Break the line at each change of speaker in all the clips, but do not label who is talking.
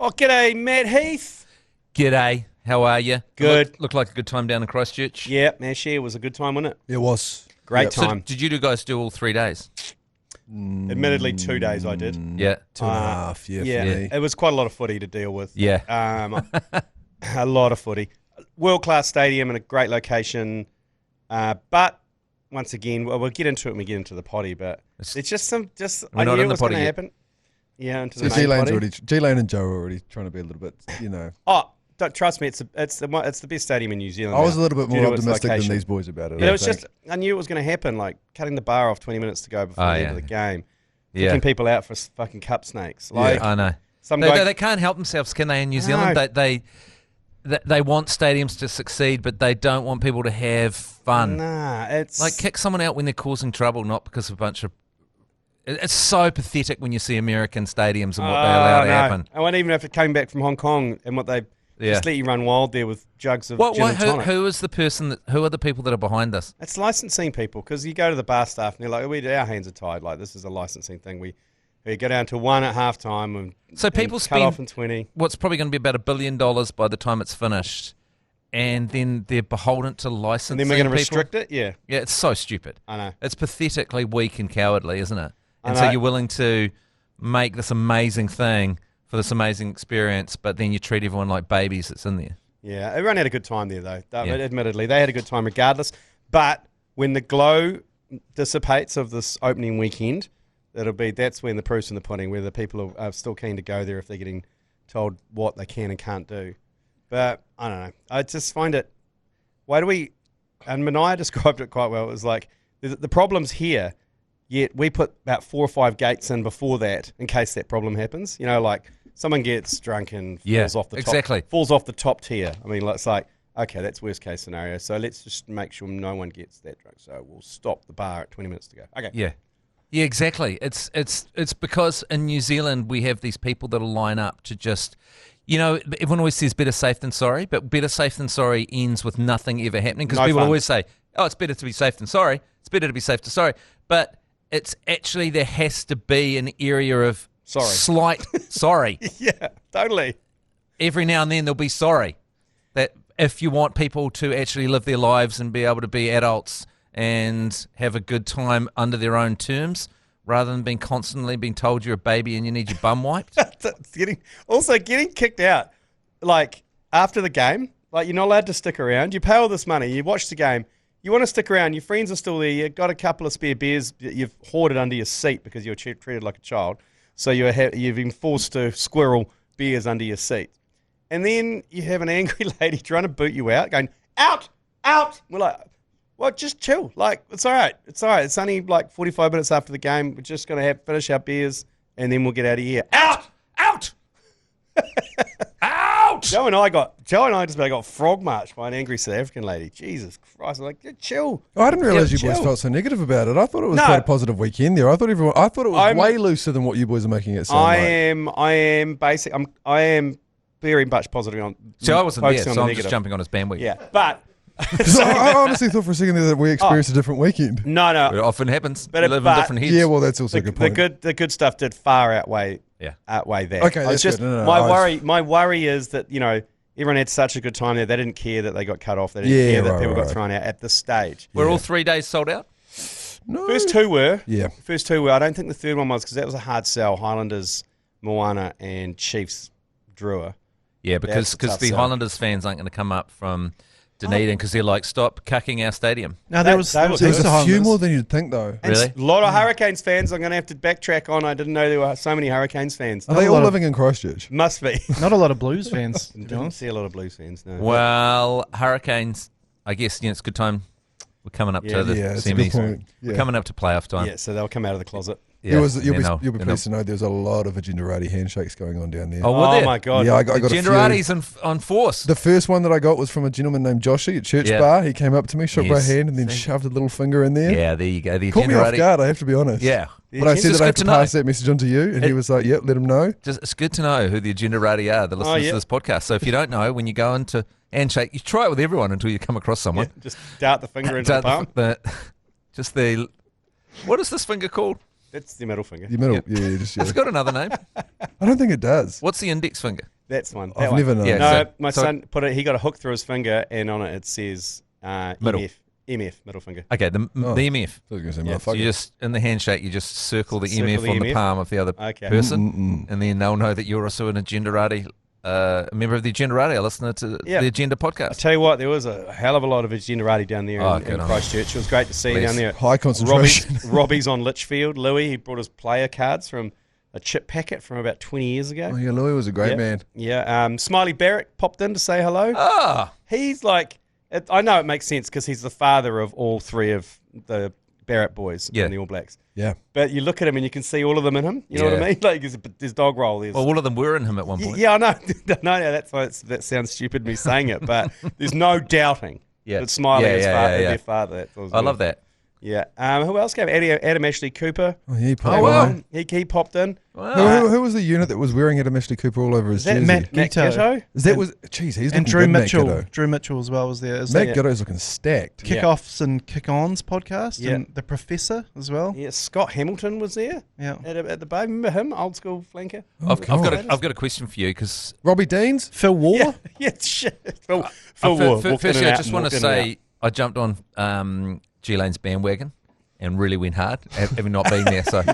Oh, g'day, Matt Heath.
G'day, how are you?
Good.
Looked like a good time down in Christchurch.
Yeah, Mashie, it was a good time, wasn't it?
It was.
Great
Yep.
So
time.
did you guys do all 3 days?
Admittedly, 2 days I did.
Yeah.
2.5, yeah,
Yeah,
for me.
it was quite a lot of footy to deal with.
Yeah.
A lot of footy. World-class stadium and a great location. But, once again, we'll get into it when we get into the potty, but it's just
We're
I
not
knew
in
it
the
was going
potty
to
yet.
happen. Yeah, into
So
the main
G-Lane's
potty.
already, G-Lane and Joe are already trying to be a little bit,
Oh, trust me, it's the best stadium in New Zealand.
I was a
now,
little bit
due
more
to its
optimistic than
location.
these boys about it.
But
I
it was
think.
just, I knew it was going to happen, like cutting the bar off 20 minutes to go before the end of the game.
Yeah.
Kicking people out for fucking cup snakes. Like,
I know.
some guy,
They can't help themselves, can they, in New Zealand? They want stadiums to succeed, but they don't want people to have fun.
Nah, it's...
Like, kick someone out when they're causing trouble, not because of a bunch of... It's so pathetic when you see American stadiums and what they allow to happen.
I went even after came back from Hong Kong and what they just let you run wild there with jugs of gin and tonic.
Who is the person? Who are the people that are behind this?
It's licensing people, because you go to the bar staff and they're like, our hands are tied. Like, this is a licensing thing. We go down to 1 at half time and,
So people
cut
spend
off in 20.
what's probably going to be about $1 billion by the time it's finished, and then they're beholden to licensing.
And then we're going to
people.
restrict it? Yeah,
Yeah, it's so stupid.
I know.
It's pathetically weak and cowardly, isn't it? And
I
so
know.
you're willing to make this amazing thing for this amazing experience, but then you treat everyone like babies that's in there.
Yeah, everyone had a good time there, though.
Yeah.
Admittedly, they had a good time regardless. But when the glow dissipates of this opening weekend, that's when the proof's in the pudding, where the people are still keen to go there if they're getting told what they can and can't do. But I don't know. I just find it. Why do we? And Mania described it quite well. It was like the problem's here, yet we put about 4 or 5 gates in before that in case that problem happens. You know, like someone gets drunk and falls off the top, falls off the top tier. I mean, it's like, okay, that's worst case scenario. So let's just make sure no one gets that drunk. So we'll stop the bar at 20 minutes to go. Okay.
Yeah. Yeah, exactly. It's because in New Zealand we have these people that'll line up to just, everyone always says better safe than sorry, but better safe than sorry ends with nothing ever happening, because
No
people
fun.
always say, oh, it's better to be safe than sorry. It's better to be safe than sorry. But it's actually, there has to be an area of slight sorry.
Yeah, totally.
Every now and then there'll be sorry. That if you want people to actually live their lives and be able to be adults and have a good time under their own terms, rather than being constantly being told you're a baby and you need your bum wiped.
getting kicked out, like, after the game, like, you're not allowed to stick around. You pay all this money, you watch the game, you want to stick around, your friends are still there, you've got a couple of spare beers that you've hoarded under your seat because you were treated like a child, so you've been forced to squirrel beers under your seat. And then you have an angry lady trying to boot you out, going, out, out. We're like, well, just chill. Like, it's all right. It's all right. It's only like 45 minutes after the game. We're just going to finish our beers, and then we'll get out of here. Out! Out!
Out!
Joe and I just about got frog marched by an angry South African lady. Jesus Christ. I'm like, yeah, chill.
I didn't realise you boys
chill.
felt so negative about it. I thought it was
No.
quite a positive weekend there. I thought it was way looser than what you boys are making it sound
I
like.
am very much positive on.
So I wasn't there,
focusing on
so
the
I'm
negative.
just jumping on his bandwagon.
Yeah, but
So I honestly thought for a second there that we experienced a different weekend.
no.
It often happens.
But
We live in different heads.
Yeah, well, that's also a good point.
The good stuff did far outweigh
Yeah.
that.
Okay,
I was
that's
just
good. No,
my worry is that everyone had such a good time there. They didn't care that they got cut off. They didn't care that people got thrown out at this stage.
Were all 3 days sold out?
No.
First two were.
Yeah.
First two were. I don't think the third one was, because that was a hard sell. Highlanders, Moana, and Chiefs, Drua.
Yeah, because
That's a tough
the
sell.
Highlanders fans aren't going to come up from Dunedin because they're like, stop cucking our stadium.
No, there was
They were
There's
good.
a few more than you'd think, though.
And
Really?
a lot of Hurricanes fans. I'm going to have to backtrack on. I didn't know there were so many Hurricanes fans.
Are they
a
all
lot of-
living in Christchurch?
Must be.
not a lot of Blues fans, to be
Didn't
honest.
see a lot of Blues fans. No.
Well, Hurricanes, I guess it's a good time. We're coming up to the
Yeah, it's a good
semis.
point.
We're
Yeah.
coming up to playoff time.
Yeah, so they'll come out of the closet.
Yeah,
You'll be
and
pleased to know there's a lot of Agendarati handshakes going on down there.
Oh, were
Oh
there?
my god.
yeah, I got a few.
Generati's on force.
The first one that I got was from a gentleman named Joshy at Church
Yeah.
Bar. He came up to me, shook my
Yes.
hand, and then
See?
shoved a little finger in there.
Yeah, there you go. The
Caught me off
Generati.
guard, I have to be honest.
Yeah.
But I
It's
said
just
that I
good
have to
to know.
pass that message on to you, and he was like, yep, let him know.
It's good to know who the Generati are, the listeners
yeah.
to this podcast. So if you don't know, when you go into handshake, you try it with everyone until you come across someone.
Just dart the finger into the palm.
Just the what is this finger called?
That's the middle finger.
Your middle.
Yep.
Yeah, just
It's got another name.
I don't think it does.
What's the index finger?
That's one.
I've never known.
Yeah,
No,
so-
my
so-
son he got a hook through his finger, and on it says
Middle.
MF, middle finger.
Okay, the MF.
I was going to say
Yeah,
So
motherfucker.
you just, in the handshake, you just circle the
Circle
MF
the
on the
MF.
palm of the other
Okay.
person, and then they'll know that you're also an Agendarati, a member of the Agendarati, a listener to the Agenda
I
podcast.
tell you what, there was a hell of a lot of Agendarati down there
Oh,
in
good on
Christchurch. It was great to see
Bless.
down there.
High concentration.
Robbie's on Litchfield. Louis, he brought his player cards from a chip packet from about 20 years ago.
Oh, yeah, Louis was a great
Yep.
man.
Yeah, Smiley Barrett popped in to say hello.
Ah,
He's like, I know it makes sense because he's the father of all three of the Barrett boys
Yeah.
in the All Blacks.
Yeah.
But you look at him and you can see all of them in him. You know what I
Yeah.
mean? Like there's dog roll. There's,
well, all of them were in him at one point.
yeah, I know. no, that's why that sounds stupid me saying it. But there's no doubting
Yeah.
that Smiley is
Yeah.
their father. That was
I love that.
Yeah. Who else came? Adam Ashley Cooper.
Oh, yeah, he popped
wow.
in.
He popped in.
Wow.
Who was the unit that was wearing Adam Ashley Cooper all over his
Is that
jersey?
Matt
Matt
Gitto?
Gitto?
Is that was jeez, he's
And
looking
Drew
good,
Mitchell.
Matt Gitto.
Drew Mitchell as well was there. Is
Matt
that
Gitto's looking stacked.
Yeah.
Kickoffs and Kick-Ons podcast?
Yeah.
And the Professor as well?
Yeah. Scott Hamilton was there
Yeah.
at the bar. Remember him? Old school flanker.
I've got
God.
I've got a question for you because
Robbie Deans?
Phil War?
Yeah. Yeah. Shit. Phil Ward walked in
firstly,
and
I
out
just
and
want to
walked in and
say I jumped on G Lane's bandwagon and really went hard, having not been there. So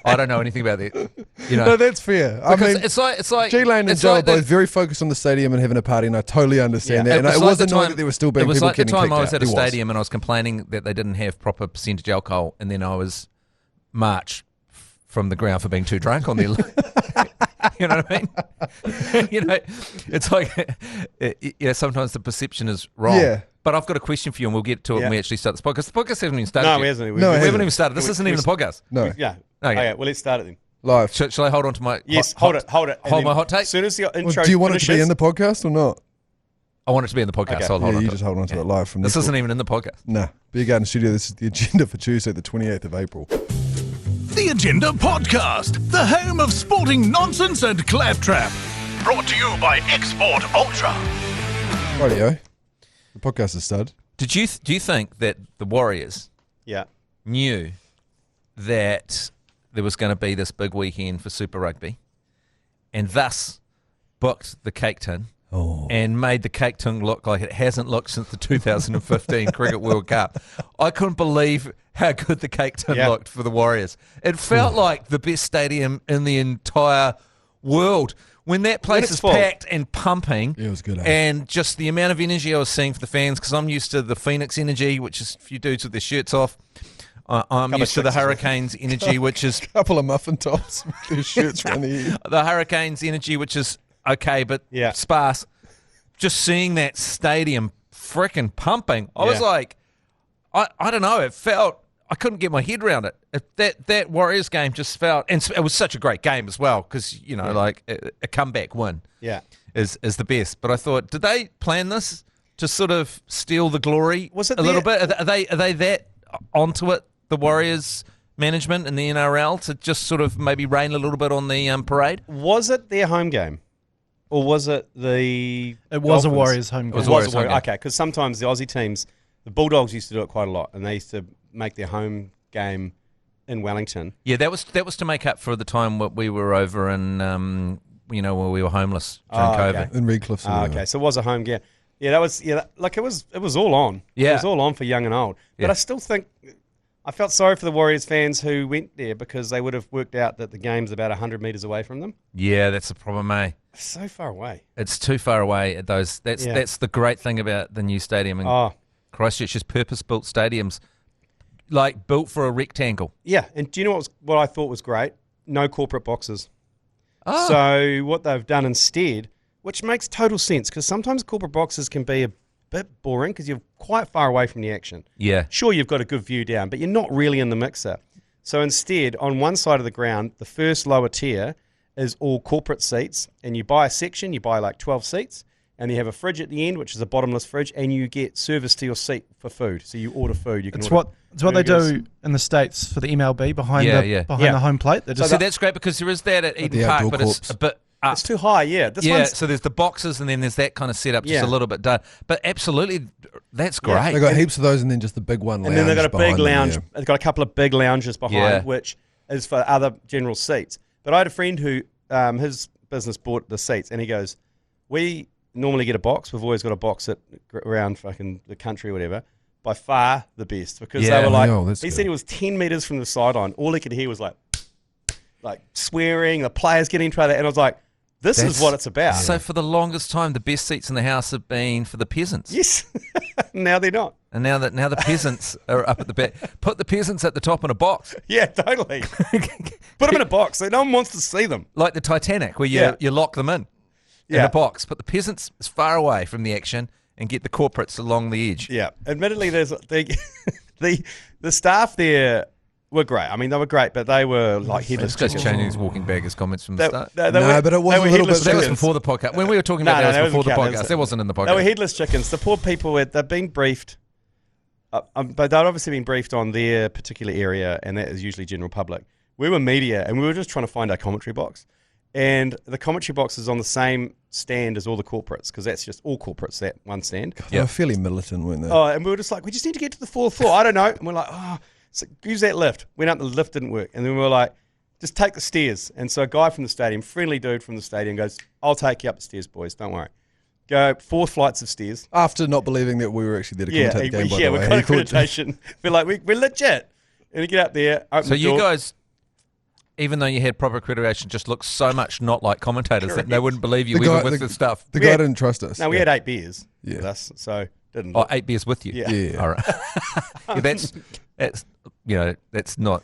I don't know anything about that. You know,
No, that's fair. I
because
mean,
it's like
G Lane and
it's
Joe
like
are both
the-
very focused on the stadium and having a party, and I totally understand
Yeah.
that. And it
like
was
the
annoying
time-
that there were still being
It was
people
like the
getting
time
kicked
I was
out.
at a
It was.
stadium and I was complaining that they didn't have proper percentage alcohol, and then I was marched from the ground for being too drunk on their. You know what I mean? You know, it's like sometimes the perception is wrong.
Yeah.
But I've got a question for you, and we'll get to it when we actually start this podcast. The podcast hasn't even started
No,
yet.
we hasn't.
No,
We
it
haven't even started. This isn't even the podcast.
No,
Yeah.
Okay.
Okay. Well, let's start it then.
live.
Shall I hold on to my
Yes.
hot-
Hold it. And
hold
then
my hot take?
As soon as the
Well,
intro
do you want it to be
finishes-
in the podcast or not?
I want it to be in the podcast.
Okay.
So I'll hold
Yeah,
on
you
to
just
it.
hold on to it live from
This
this.
isn't even in the podcast.
Nah, Beer Garden Studio. This is the agenda for Tuesday, the 28th of April.
The Agenda Podcast, the home of sporting nonsense and claptrap. Brought to you by Export Ultra.
Rightio. The podcast is started.
Do you think that the Warriors
Yeah.
knew that there was going to be this big weekend for Super Rugby, and thus booked the cake tin and made the cake tin look like it hasn't looked since the 2015 Cricket World Cup? I couldn't believe how good the cake tin
Yeah.
looked for the Warriors. It felt like the best stadium in the entire world. When that place
it's
is
full.
packed and pumping,
Yeah, it was good, eh?
and just the amount of energy I was seeing for the fans, because I'm used to the Phoenix energy, which is a few dudes with their shirts off. I'm used to the
chicks as well.
Hurricanes energy, which is
Couple of muffin tops with their shirts around the ear.
the Hurricanes energy, which is okay, but
Yeah.
sparse. Just seeing that stadium freaking pumping, I was
Yeah.
like, I don't know. It felt I couldn't get my head around it. That Warriors game just felt, and it was such a great game as well, because like a comeback win
Yeah.
is the best. But I thought, did they plan this to sort of steal the glory
Was it
a little
their-
bit? Are they that onto it, the Warriors management and the NRL, to just sort of maybe rain a little bit on the parade?
Was it their home game? Or was it the
It was a
Dolphins?
Warriors home
It
game.
was
Warriors
a Warriors.
home game.
Okay, because sometimes the Aussie teams, the Bulldogs used to do it quite a lot, and they used to make their home game in Wellington.
Yeah, that was to make up for the time what we were over in, where we were homeless during
Oh,
COVID.
okay.
In Redcliffe.
Okay, so it was a home game. Yeah, that was it was all on.
Yeah.
It was all on for young and old. But
Yeah.
I still think I felt sorry for the Warriors fans who went there because they would have worked out that the game's about 100 metres away from them.
Yeah, that's the problem, eh?
So far away.
It's too far away at those. That's
Yeah.
that's the great thing about the new stadium in
Oh,
Christchurch is purpose-built stadiums, like built for a rectangle.
yeah. And do you know what I thought was great? No corporate boxes.
Oh.
So what they've done instead, which makes total sense, because sometimes corporate boxes can be a bit boring because you're quite far away from the action.
Yeah.
Sure, you've got a good view down, but you're not really in the mixer. So instead, on one side of the ground, the first lower tier is all corporate seats, and you buy a section, you buy like 12 seats, and you have a fridge at the end, which is a bottomless fridge, and you get service to your seat for food. So you order food. You can
It's
order
what they
burgers.
do in the States for the MLB behind
Yeah,
the
yeah.
behind the home plate. They just
So that's great because there is that at Eden
the
Park,
outdoor
but it's
corps.
a bit up.
It's too high, yeah. This
Yeah,
one's
so there's the boxes and then there's that kind of setup, just
Yeah.
a little bit done. But absolutely, that's
Yeah.
great.
They got heaps of those, and then just the big one.
and then they've got a big
behind them,
lounge.
yeah.
They've got a couple of big lounges behind,
Yeah.
which is for other general seats. But I had a friend who his business bought the seats, and he goes, we normally get a box. We've always got a box around fucking the country or whatever. By far the best, because they were like, he said he was 10 metres from the sideline. All he could hear was like swearing, the players getting into it. And I was like, this is what it's about.
So for the longest time, the best seats in the house have been for the peasants.
Yes. Now they're not.
And now the peasants are up at the back. Put the peasants at the top in a box.
Yeah, totally. Put them in a box so no one wants to see them.
Like the Titanic, where you lock them in a box. Put the peasants as far away from the action and get the corporates along the edge.
Yeah. Admittedly, there's the staff there were great. I mean, they were great, but they were like headless chickens.
Just changing his walking baggers comments from the start.
But it was a little bit...
That was before the podcast. When we were talking about that was before the podcast. That wasn't in the podcast.
They were headless chickens. The poor people, they've been briefed, but they'd obviously been briefed on their particular area, and that is usually general public. We were media, and we were just trying to find our commentary box. And the commentary box is on the same stand as all the corporates, because that's just all corporates, that one stand.
They were fairly militant, weren't they?
Oh, and we were just like, we just need to get to the fourth floor. I don't know. And we're like, so use that lift. Went up, the lift didn't work. And then we were like, just take the stairs. And so a guy from the stadium, friendly dude from the stadium goes, I'll take you up the stairs, boys. Don't worry. Go 4 flights of stairs.
After not believing that we were actually there to commentate the game, by the way.
Yeah, we got accreditation. We're like, we're legit. And we get up there, open the door.
You guys... Even though you had proper accreditation, just looked so much not like commentators that they wouldn't believe you even with the stuff.
The guy didn't trust us.
No, we had 8 beers with us, so didn't.
8 beers with you?
Yeah.
All right. That's not,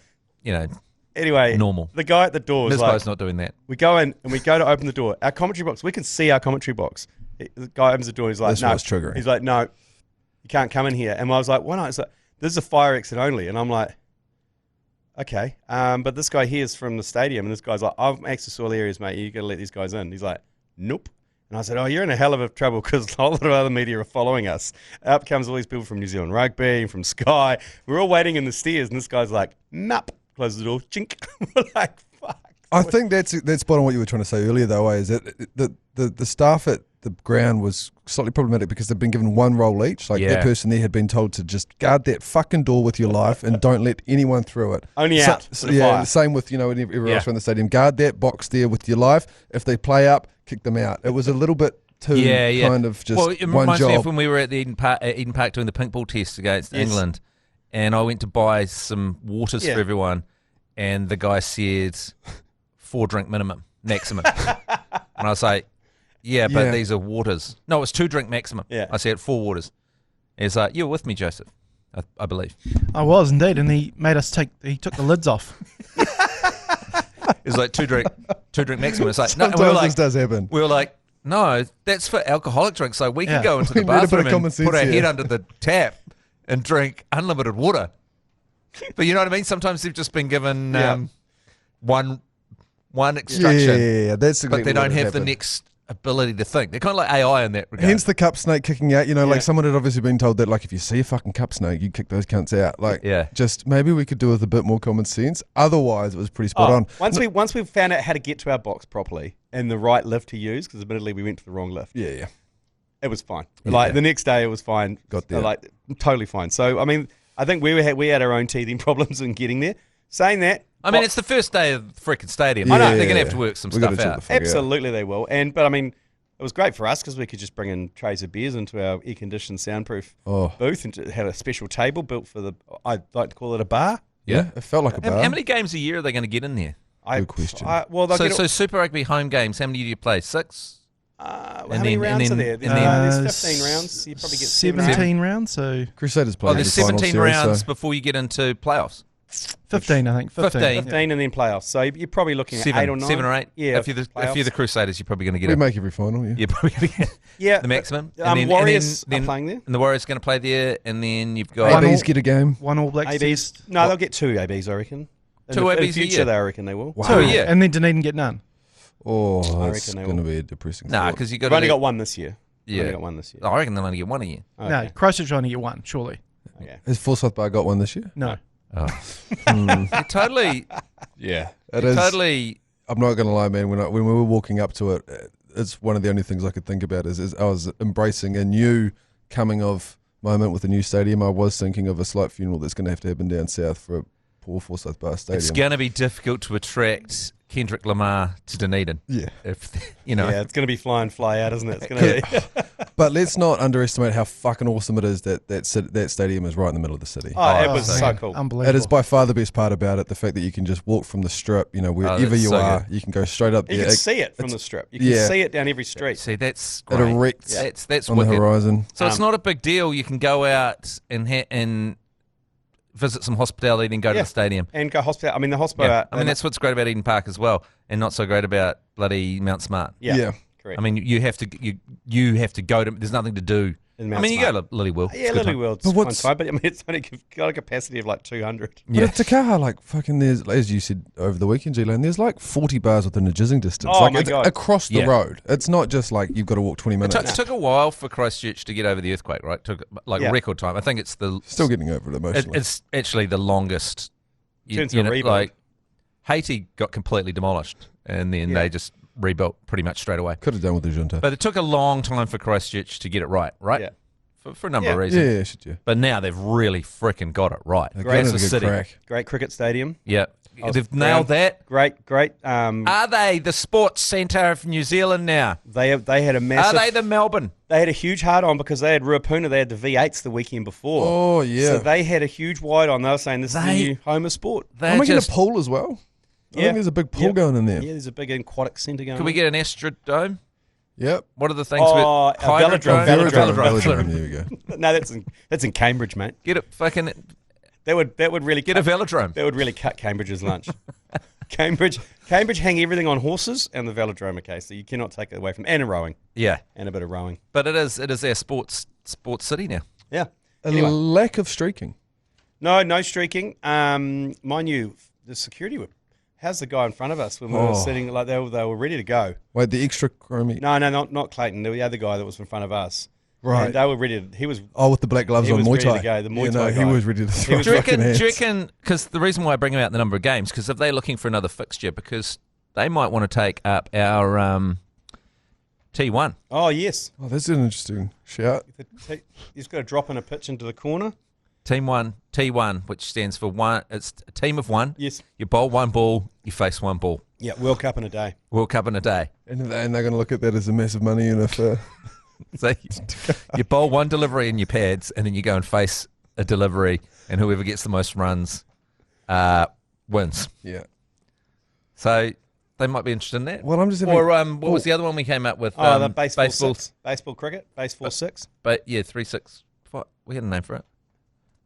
anyway,
normal.
The guy at the door was
Mizbo's not doing that.
We go in and we go to open the door. Our commentary box, we can see our commentary box. The guy opens the door and he's like,
this was triggering.
He's like, no, you can't come in here. And I was like, why not? It's like, this is a fire exit only. And I'm like, okay, but this guy here is from the stadium, and this guy's like, I've access all areas, mate. You got to let these guys in. He's like, nope. And I said, you're in a hell of a trouble because a whole lot of other media are following us. Out comes all these people from New Zealand Rugby, from Sky. We're all waiting in the stairs, and this guy's like, nope. Closes the door, chink. We're like, fuck.
I think that's spot on what you were trying to say earlier, though, is that the staff at the ground was slightly problematic because they've been given one role each. Like that person there had been told to just guard that fucking door with your life and don't let anyone through it.
Only out.
Same with everyone else around the stadium. Guard that box there with your life. If they play up, kick them out. It was a little bit too kind of just one job.
It reminds me of when we were at the Eden Park doing the pink ball test against England, and I went to buy some waters for everyone, and the guy said 4 drink maximum. And I was like, but these are waters. No, it's 2 drink maximum.
Yeah.
I said 4 waters. He's like, you were with me, Joseph, I believe.
I was indeed, and he made us he took the lids off.
It's like 2 drink maximum. It's like,
sometimes this does happen.
We were like, no, that's for alcoholic drinks. So we can go into the bathroom and put our head under the tap and drink unlimited water. But you know what I mean? Sometimes they've just been given one instruction.
Yeah, that's
but they don't have the next ability to think. They're kind of like AI in that regard.
Hence the cup snake kicking out. Like someone had obviously been told that, like, if you see a fucking cup snake, you kick those cunts out. Like, just maybe we could do with a bit more common sense. Otherwise, it was pretty spot on.
Once we found out how to get to our box properly and the right lift to use, because admittedly we went to the wrong lift.
Yeah.
It was fine. Like the next day, it was fine.
Got there.
Like totally fine. So I mean, I think we had our own teething problems in getting there. Saying that,
I mean, it's the first day of the freaking stadium. I know they're going to have to work some stuff out.
Absolutely, they will. But I mean, it was great for us because we could just bring in trays of beers into our air-conditioned, soundproof booth, and had a special table built for the. I'd like to call it a bar.
Yeah, it felt like a bar.
How many games a year are they going to get in there?
Good question.
So Super Rugby home games, how many do you play? 6?
How many rounds are there? There's 15 rounds. You probably get
17 rounds. So
Crusaders play.
There's 17 rounds before you get into playoffs.
15, I think.
15 and then playoffs. So you're probably looking at 8 or 9.
7 or 8.
Yeah.
If you're the Crusaders, you're probably going to get
We make every final,
You're probably going to get the maximum.
Warriors are playing there.
And the Warriors are going to play there. And then you've got...
ABs get a game.
One All Blacks.
ABs. No, they'll get 2 ABs, I reckon.
2 ABs
in future, I reckon they will.
Wow. 2 a year.
And then Dunedin get none.
Oh, that's going to be a depressing
thought. Because you've
only got 1 this year.
Yeah.
Only got 1 this year.
I reckon they'll only get 1 a year.
Okay. No, Christchurch only get 1, surely.
Okay.
Has Forsyth Bar got 1 this year?
No.
Oh. Totally.
Yeah.
It is. Totally.
I'm not going to lie, man. When we were walking up to it, it's one of the only things I could think about is I was embracing a new coming of moment with a new stadium. I was thinking of a slight funeral that's going to have to happen down south for a poor Forsyth Bar Stadium.
It's going to be difficult to attract Kendrick Lamar to Dunedin.
Yeah.
If you know.
Yeah, it's going to be fly in, fly out, isn't it? It's going to be.
But let's not underestimate how fucking awesome it is that stadium is right in the middle of the city.
Oh, it was so cool.
Unbelievable.
It is by far the best part about it, the fact that you can just walk from the strip, wherever
that's
you
so
are,
good.
you can go straight up there.
You can see it from the strip. You can
yeah.
see it down every street.
See, that's
It
great.
erects
That's
on the
wicked.
horizon.
So it's not a big deal. You can go out and visit some hospitality and go to
Yeah.
the stadium.
And go hospital. I mean, the hospital.
Yeah. I mean, that's what's great about Eden Park as well, and not so great about bloody Mount Smart.
Yeah. Correct.
I mean, you have to go to. There's nothing to do.
In
I
Mount
mean, you
Smart.
go to Lilywood.
Yeah, Lilyworld's
But
fine
what's-
time, but I mean, it's only got a capacity of like 200.
But at Te Kaha, like fucking, there's, as you said over the weekend, G Lane, there's like 40 bars within a jizzing distance.
Oh,
like
my
it's
God.
across the
Yeah.
road. It's not just like you've got to walk 20 minutes.
It took a while for Christchurch to get over the earthquake, right? Took like
Yeah.
record time. I think it's the
Still getting over it emotionally.
it's actually the longest.
Turns to a rebuild.
Like Haiti got completely demolished, and then they just rebuilt pretty much straight away.
Could have done with the junta.
But it took a long time for Christchurch to get it right?
Yeah.
For a number of
Yeah.
reasons.
Yeah, should you?
But now they've really freaking got it right.
Great,
That's
a
the
good
city.
crack.
Great cricket stadium.
Yeah.
was
They've nailed that.
Great.
Are they the sports centre of New Zealand now?
They had a massive.
Are they the Melbourne?
They had a huge hard on because they had Ruapuna. They had the V8s the weekend before.
Oh, yeah.
So they had a huge wide on. They were saying this is the
They-
new home of sport.
They're
I'm making
just,
a pool as well. I
Yeah.
think there's a big pool
Yep.
going in there.
Yeah, there's a big aquatic centre going.
Can we
on.
get an Astrodome?
Yep.
What are the things
Oh,
with
a velodrome.
Velodrome. There we go.
No, that's in Cambridge, mate.
Get it fucking
That would really
get a velodrome.
That would really cut Cambridge's lunch. Cambridge hang everything on horses and the velodrome. Okay, so you cannot take it away from and a rowing
Yeah.
and a bit of rowing.
But it is our sports city now.
Yeah.
A
Anyway.
lack of streaking.
No streaking. Mind you, the security were. How's the guy in front of us when we were sitting? Like they were ready to go.
Wait, the extra chromie.
No, not Clayton. The other guy that was in front of us.
Right.
And they were ready. He was.
Oh, with the black gloves
He
on
was
Muay
ready
Thai.
to go, the Muay
Yeah,
Thai
he
guy.
was ready to throw
was-
Do you
fucking hands.
reckon, because the reason why I bring him out in the number of games, because if they're looking for another fixture, because they might want to take up our T1.
Oh yes.
Oh, that's an interesting shout.
He's got to drop in a pitch into the corner.
Team 1, T1, which stands for one. It's a team of one.
Yes.
You bowl one ball, you face one ball.
Yeah. World Cup in a day.
World Cup in a day.
And they're going to look at that as a massive money. And if
So you bowl one delivery in your pads, and then you go and face a delivery, and whoever gets the most runs wins.
yeah.
So they might be interested in that.
Well, I'm just having,
Or what was the other one we came up with?
Oh, the baseball
baseball.
six. Baseball cricket. Baseball 6.
But yeah, 3-6. We had a name for it.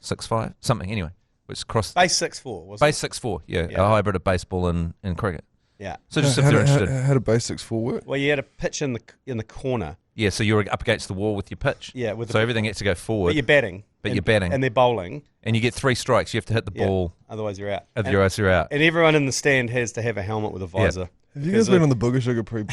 6-5, something anyway. Which crossed
Base 6-4. Was
base 6-4. Yeah,
Yeah.
a hybrid of baseball and cricket.
it? Yeah.
So just if they're interested.
how do basics for work?
Well, you had a pitch in the corner.
Yeah, so you're up against the wall with your pitch.
Yeah. With
So everything gets to go
but
forward,
you're batting.
But you're batting.
and they're bowling.
and you get 3 strikes. You have to hit the
Yeah.
ball.
Otherwise, you're out.
Otherwise, you're out.
And everyone in the stand has to have a helmet with a visor.
Have you guys been on the Booger Sugar pre?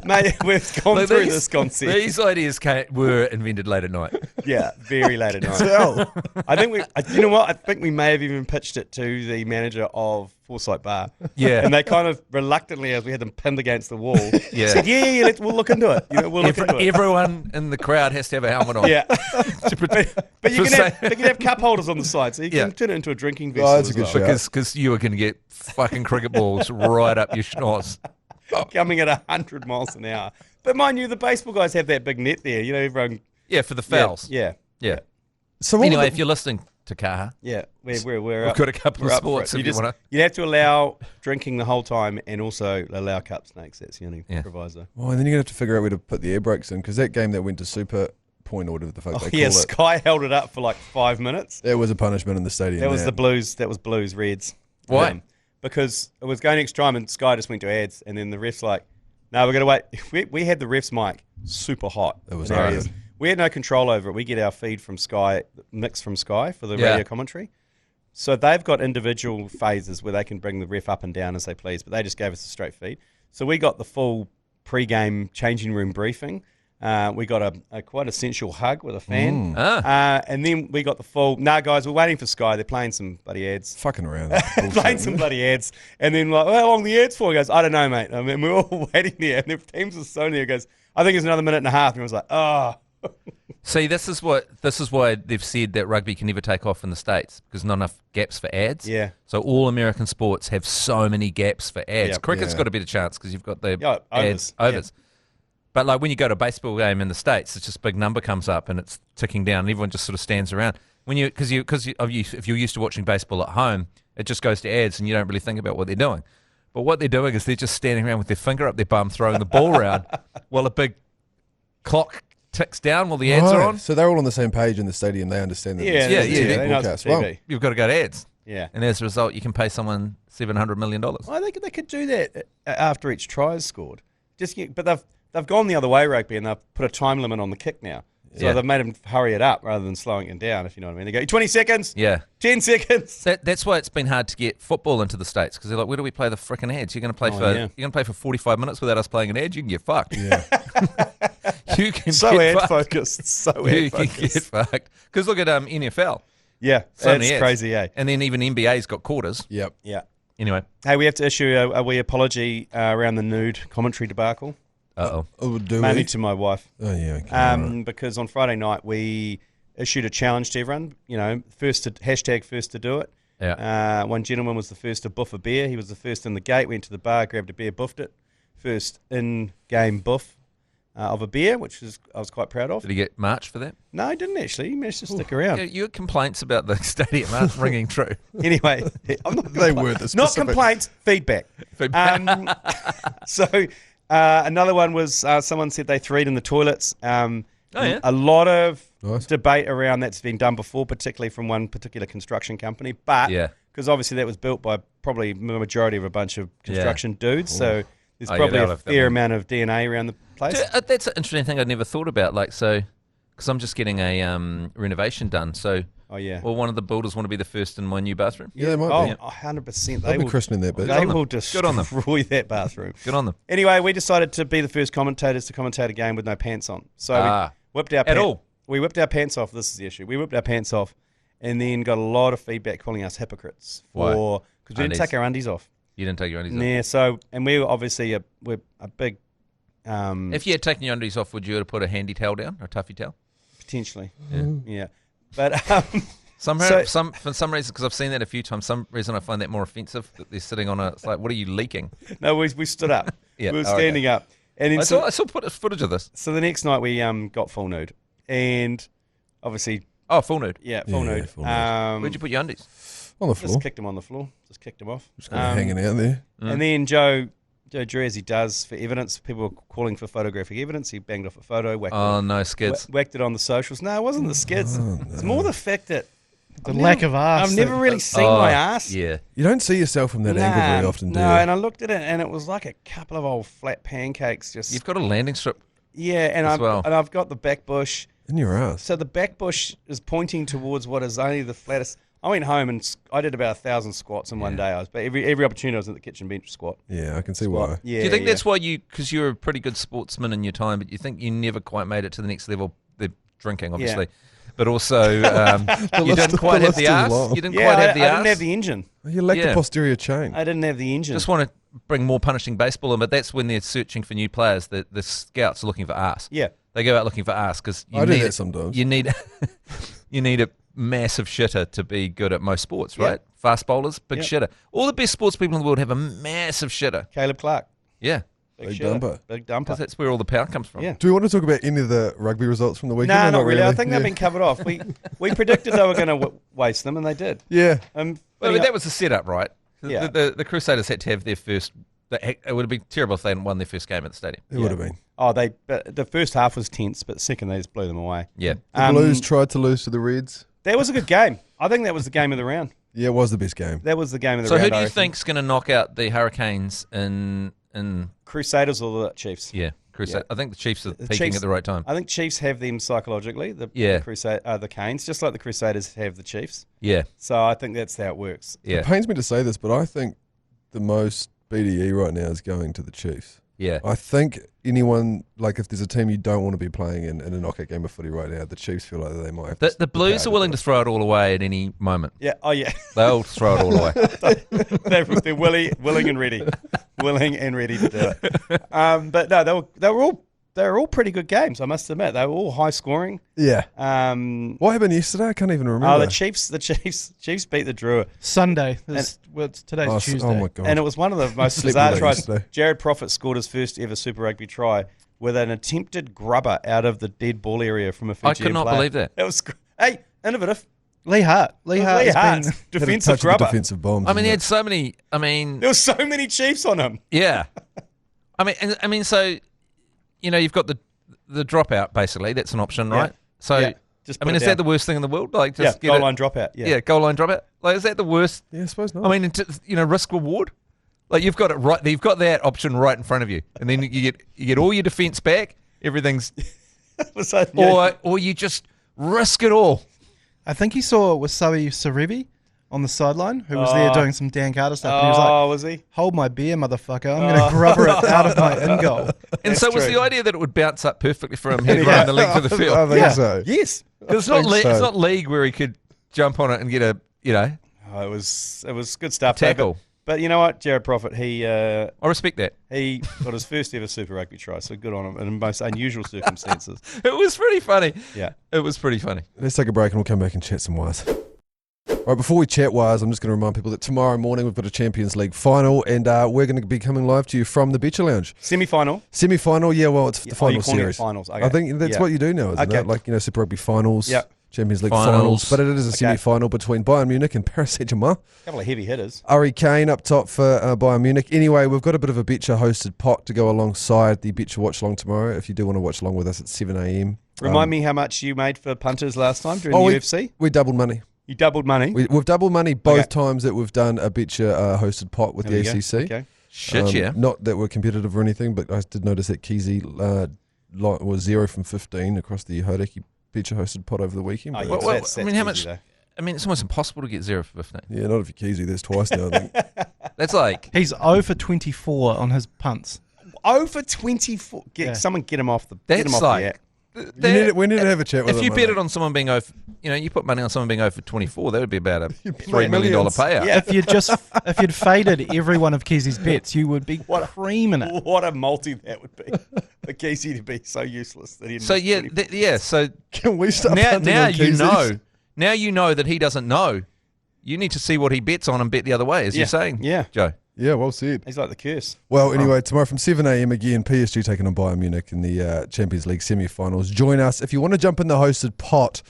Mate, we've gone
Look,
through
these-
this concept.
These ideas were invented late at night.
Yeah, very late at night.
Hell.
I think you know what? I think we may have even pitched it to the manager of Forsyth Bar.
Yeah.
And they kind of reluctantly, as we had them pinned against the wall,
Yeah.
said, yeah, we'll look into it. We'll look into it.
Everyone in the crowd has to have a helmet on.
Yeah.
To protect-
But you
for
can have cup holders on the side, so you can
Yeah.
turn it into a drinking
Oh,
vessel
that's a
as
good
well.
shout.
because you are going to get fucking cricket balls right up your schnoz.
Coming at 100 miles an hour. But mind you, the baseball guys have that big net there. Everyone...
Yeah, for the fouls.
Yeah.
So what
Anyway,
were
if you're listening to Kaha,
Yeah. We're
we've
up,
got a couple
we're
of
up for it.
sports if you want to.
You have to allow drinking the whole time and also allow cup snakes. That's the only
Yeah.
proviso.
Oh, and then you're going to have to figure out where to put the air brakes in, because that game that went to Super Point or whatever the fuck they call
Yeah,
it,
Sky held it up for like 5 minutes.
that was a punishment in the stadium.
That was
man.
the Blues. That was Blues Reds.
Why?
Because it was going extra time and Sky just went to ads, and then the refs like, no, we're going to wait. We had the refs mic super hot.
It was
in our
hard.
ears. We had no control over it. We get our feed from Sky, mix from Sky for the
Yeah.
radio commentary. So they've got individual phases where they can bring the ref up and down as they please, but they just gave us a straight feed. So we got the full pre-game changing room briefing. We got a quite essential hug with a fan. And then we got the full, guys, we're waiting for Sky. They're playing some bloody ads.
fucking around.
Playing some bloody ads. And then like, how long the ads for? He goes, I don't know, mate. I mean, we're all waiting there. And the teams are so near. He goes, I think it's another minute and a half. And I was like, oh.
See, this is why they've said that rugby can never take off in the States because not enough gaps for ads.
Yeah.
So all American sports have so many gaps for ads.
Yep.
Cricket's
Yeah.
got a better chance because you've got the
overs.
overs. But like when you go to a baseball game in the States, it's just a big number comes up and it's ticking down, and everyone just sort of stands around. When if you're used to watching baseball at home, it just goes to ads and you don't really think about what they're doing. But what they're doing is they're just standing around with their finger up their bum, throwing the ball around while a big clock ticks down while the ads are on.
So they're all on the same page in the stadium. They understand that.
Yeah,
it's
yeah,
TV
they know it's
broadcast.
TV.
Well,
You've got to go to ads.
Yeah.
And as a result, you can pay someone $700 million.
I think they could do that after each try is scored. But they've gone the other way, rugby, and they've put a time limit on the kick now. So
Yeah.
they've made them hurry it up rather than slowing it down, if you know what I mean. They go, 20 seconds,
Yeah.
10 seconds.
That's why it's been hard to get football into the States because they're like, where do we play the frickin' ads? You're going to play for 45 minutes without us playing an ad? You can get fucked.
yeah.
You can
So
get
ad
fucked.
focused. So
You
ad
can get
focused.
fucked. Because look at NFL.
Yeah,
So many
it's
ads.
crazy, eh?
And then even NBA's got quarters.
Yep.
Yeah.
Anyway.
Hey, we have to issue a wee apology around the nude commentary debacle,
Uh-oh.
Oh, do
mainly
we?
to my wife.
Oh, yeah. Okay. Right.
Because on Friday night we issued a challenge to everyone. You know, first to do it.
Yeah.
One gentleman was the first to buff a beer. He was the first in the gate. Went to the bar, grabbed a beer, buffed it. First in-game buff of a beer, which I was quite proud of.
Did he get marched for that?
No, he didn't actually. He managed to stick around.
You had complaints about the stadium aren't ringing true.
Anyway, I'm not
They were the
not
specific.
complaints, feedback. So another one was someone said they threed in the toilets.
yeah.
A lot of
Nice.
debate around that's been done before, particularly from one particular construction company. But
Yeah.
because obviously that was built by probably the majority of a bunch of construction dudes, so there's
Oh, yeah,
probably
they'll
a
have that
fair
one.
amount of DNA around the place.
That's an interesting thing I'd never thought about. Like, so, because I'm just getting a renovation done. So,
Oh yeah.
well, one of the builders want to be the first in my new bathroom.
Yeah, they might
Oh,
be.
100%.
They'll
They
be
will,
christening that bitch.
they
on them.
will
Good on them.
destroy that bathroom.
Good on them.
Anyway, we decided to be the first commentators to commentate a game with no pants on. So we whipped our
At all?
We whipped our pants off. This is the issue. We whipped our pants off, and then got a lot of feedback calling us hypocrites
Why?
because we didn't
Undies.
take our undies off.
You didn't take your undies off.
Yeah. So, and we're obviously we're a big
If you had taken your undies off, would you have put a handy towel down or a tuffy towel?
potentially. Yeah. But
For
So-
some reason, because I've seen that a few times, some reason I find that more offensive that they're sitting on it's like, what are you leaking?
no, we stood up.
Yeah.
We were
Oh, okay.
standing up, and then
I saw footage of this.
so the next night we got full nude, and obviously
Oh, full nude.
full
Yeah,
nude.
full nude.
Where'd you put your undies?
On the floor.
Just kicked him on the floor. Just kicked him off.
Just kind of hanging out there.
And then Joe Drew, as he does for evidence, people were calling for photographic evidence. He banged off a photo, whacked,
Oh,
it,
no, skids.
whacked it on the socials. No, it wasn't the skids. It's more the fact that
The lack of ass.
I've never really seen my ass.
Yeah.
You don't see yourself from that angle very often, do you?
No, and I looked at it, and it was like a couple of old flat pancakes. Just
You've got a landing strip.
yeah, and
as well.
I've got the back bush.
In your ass.
So the back bush is pointing towards what is only the flattest. I went home and I did about 1,000 squats in one day. But every opportunity I was at the kitchen bench squat.
Yeah, I can see
Squat.
why.
Yeah,
Do you think
yeah.
that's why because you're a pretty good sportsman in your time, but you think you never quite made it to the next level? The drinking, obviously. But also, you
list-
didn't quite
the
have the
list is
arse.
long.
You didn't
Yeah,
quite have the
I
arse.
didn't have the engine.
You lack
Yeah.
the posterior chain.
I didn't have the engine.
Just want to bring more punishing baseball in, but that's when they're searching for new players. The scouts are looking for arse.
Yeah.
They go out looking for arse because
I do that sometimes.
You need you need a massive shitter to be good at most sports, right? Fast bowlers, big
Yeah.
shitter. All the best sports people in the world have a massive shitter.
Caleb Clark.
Yeah,
Big
Big
shitter.
dumper.
Big dumper.
because that's where all the power comes from.
Yeah.
Do we want to talk about any of the rugby results from the weekend?
No,
or
not really. I think
Yeah.
they've been covered off. We predicted they were going to waste them, and they did.
Yeah.
Well,
But
but that was the setup, right?
Yeah.
The Crusaders had to have their first. It would have been terrible if they hadn't won their first game at the stadium.
It would have been.
but the first half was tense, but second they just blew them away.
Yeah.
The Blues tried to lose to the Reds.
That was a good game. I think that was the game of the round.
Yeah, it was the best game.
That was the game of the
So
round.
who do
I
you
reckon.
think's going to knock out the Hurricanes in
Crusaders or the Chiefs?
Yeah, Crusade?
Yeah.
I think the Chiefs are
The
peaking
Chiefs-
at the right time.
I think Chiefs have them psychologically. The Canes, just like the Crusaders have the Chiefs.
Yeah,
So I think that's how it works.
yeah,
It pains me to say this, but I think the most BDE right now is going to the Chiefs.
yeah.
I think anyone, like if there's a team you don't want to be playing in a knockout game of footy right now, the Chiefs feel like they might have
The Blues are willing to throw it all away at any moment.
Yeah. Oh yeah.
They'll throw it all away.
they're willing and ready, willing and ready to do it. But no, they were all they're all pretty good games, I must admit. They were all high scoring.
Yeah.
What
happened yesterday? I can't even remember.
Oh, the Chiefs beat the Drua.
Sunday. Today's Tuesday.
Oh my god!
And it was one of the most bizarre tries. Jared Prophet scored his first ever Super Rugby try with an attempted grubber out of the dead ball area from a Fijian
I could not
player.
believe that.
It was innovative.
Lee Hart. Lee Hart's
defensive grubber.
Defensive bombs.
I mean, he had so many. I mean,
there were so many Chiefs on him.
Yeah. I mean, so you've got the dropout basically. That's an option, right? So,
just
is that the worst thing in the world? Like, just get
goal line dropout. Yeah,
goal line dropout. Like, is that the worst?
Yeah, I suppose not.
I mean, risk reward. Like, you've got it right. You've got that option right in front of you, and then you get all your defense back. Everything's, or you just risk it all.
I think he saw Wasabi Sarevi on the sideline, who was there doing some Dan Carter stuff. And he was like,
was he?
Hold my beer, motherfucker. I'm going to grubber it out of my in goal.
And so was the idea that it would bounce up perfectly for him head right in the length of the field.
I think so.
Yes.
Because it's not league where he could jump on it and get a,
it was good stuff.
Tackle.
But you know what? Jared Prophet,
I respect that.
He got his first ever Super Rugby try, so good on him in most unusual circumstances.
It was pretty funny.
Yeah.
It was pretty funny.
Let's take a break and we'll come back and chat some wires. All right, before we chat wires, I'm just going to remind people that tomorrow morning we've got a Champions League final, and we're going to be coming live to you from the Beacher Lounge.
Semi-final?
Semi-final, yeah, well, it's the final series.
Finals. Okay.
I think that's what you do now, isn't it? Like, Super Rugby finals, Champions League finals, but it is a semi-final between Bayern Munich and Paris Saint-Germain.
A couple of heavy hitters.
Uri Kane up top for Bayern Munich. Anyway, we've got a bit of a Beacher hosted pot to go alongside the Beacher watch along tomorrow. If you do want to watch along with us at 7 a.m.
Remind me how much you made for punters last time during the UFC?
We doubled money.
You doubled money?
We've doubled money both times that we've done a Beacher hosted pot with the ACC.
Okay.
Shit, yeah.
Not that we're competitive or anything, but I did notice that Keezy was 0 from 15 across the Hodeki Beacher hosted pot over the weekend.
That's
I mean, how much?
easy, though.
I mean, it's almost impossible to get 0 for 15.
Yeah, not if you're Keezy. That's twice now, I think.
That's like...
He's 0 for 24 on his punts.
0 for 24. Someone get him off the act.
We need to have a chat with him.
If you bet it on someone being 0 for, you put money on someone being 0 for 24, that would be about a $3 million payout.
Yeah.
If you'd faded every one of Keezy's bets, you would be creaming it.
What a multi that would be for Keezy to be so useless that he didn't.
So So
can we start
now you know? Now you know that he doesn't know. You need to see what he bets on and bet the other way, as you're saying.
Yeah,
Joe.
Yeah, well said.
He's like the curse.
Well, anyway, tomorrow from 7 a.m. again, PSG taking on Bayern Munich in the Champions League semi-finals. Join us. If you want to jump in the hosted pot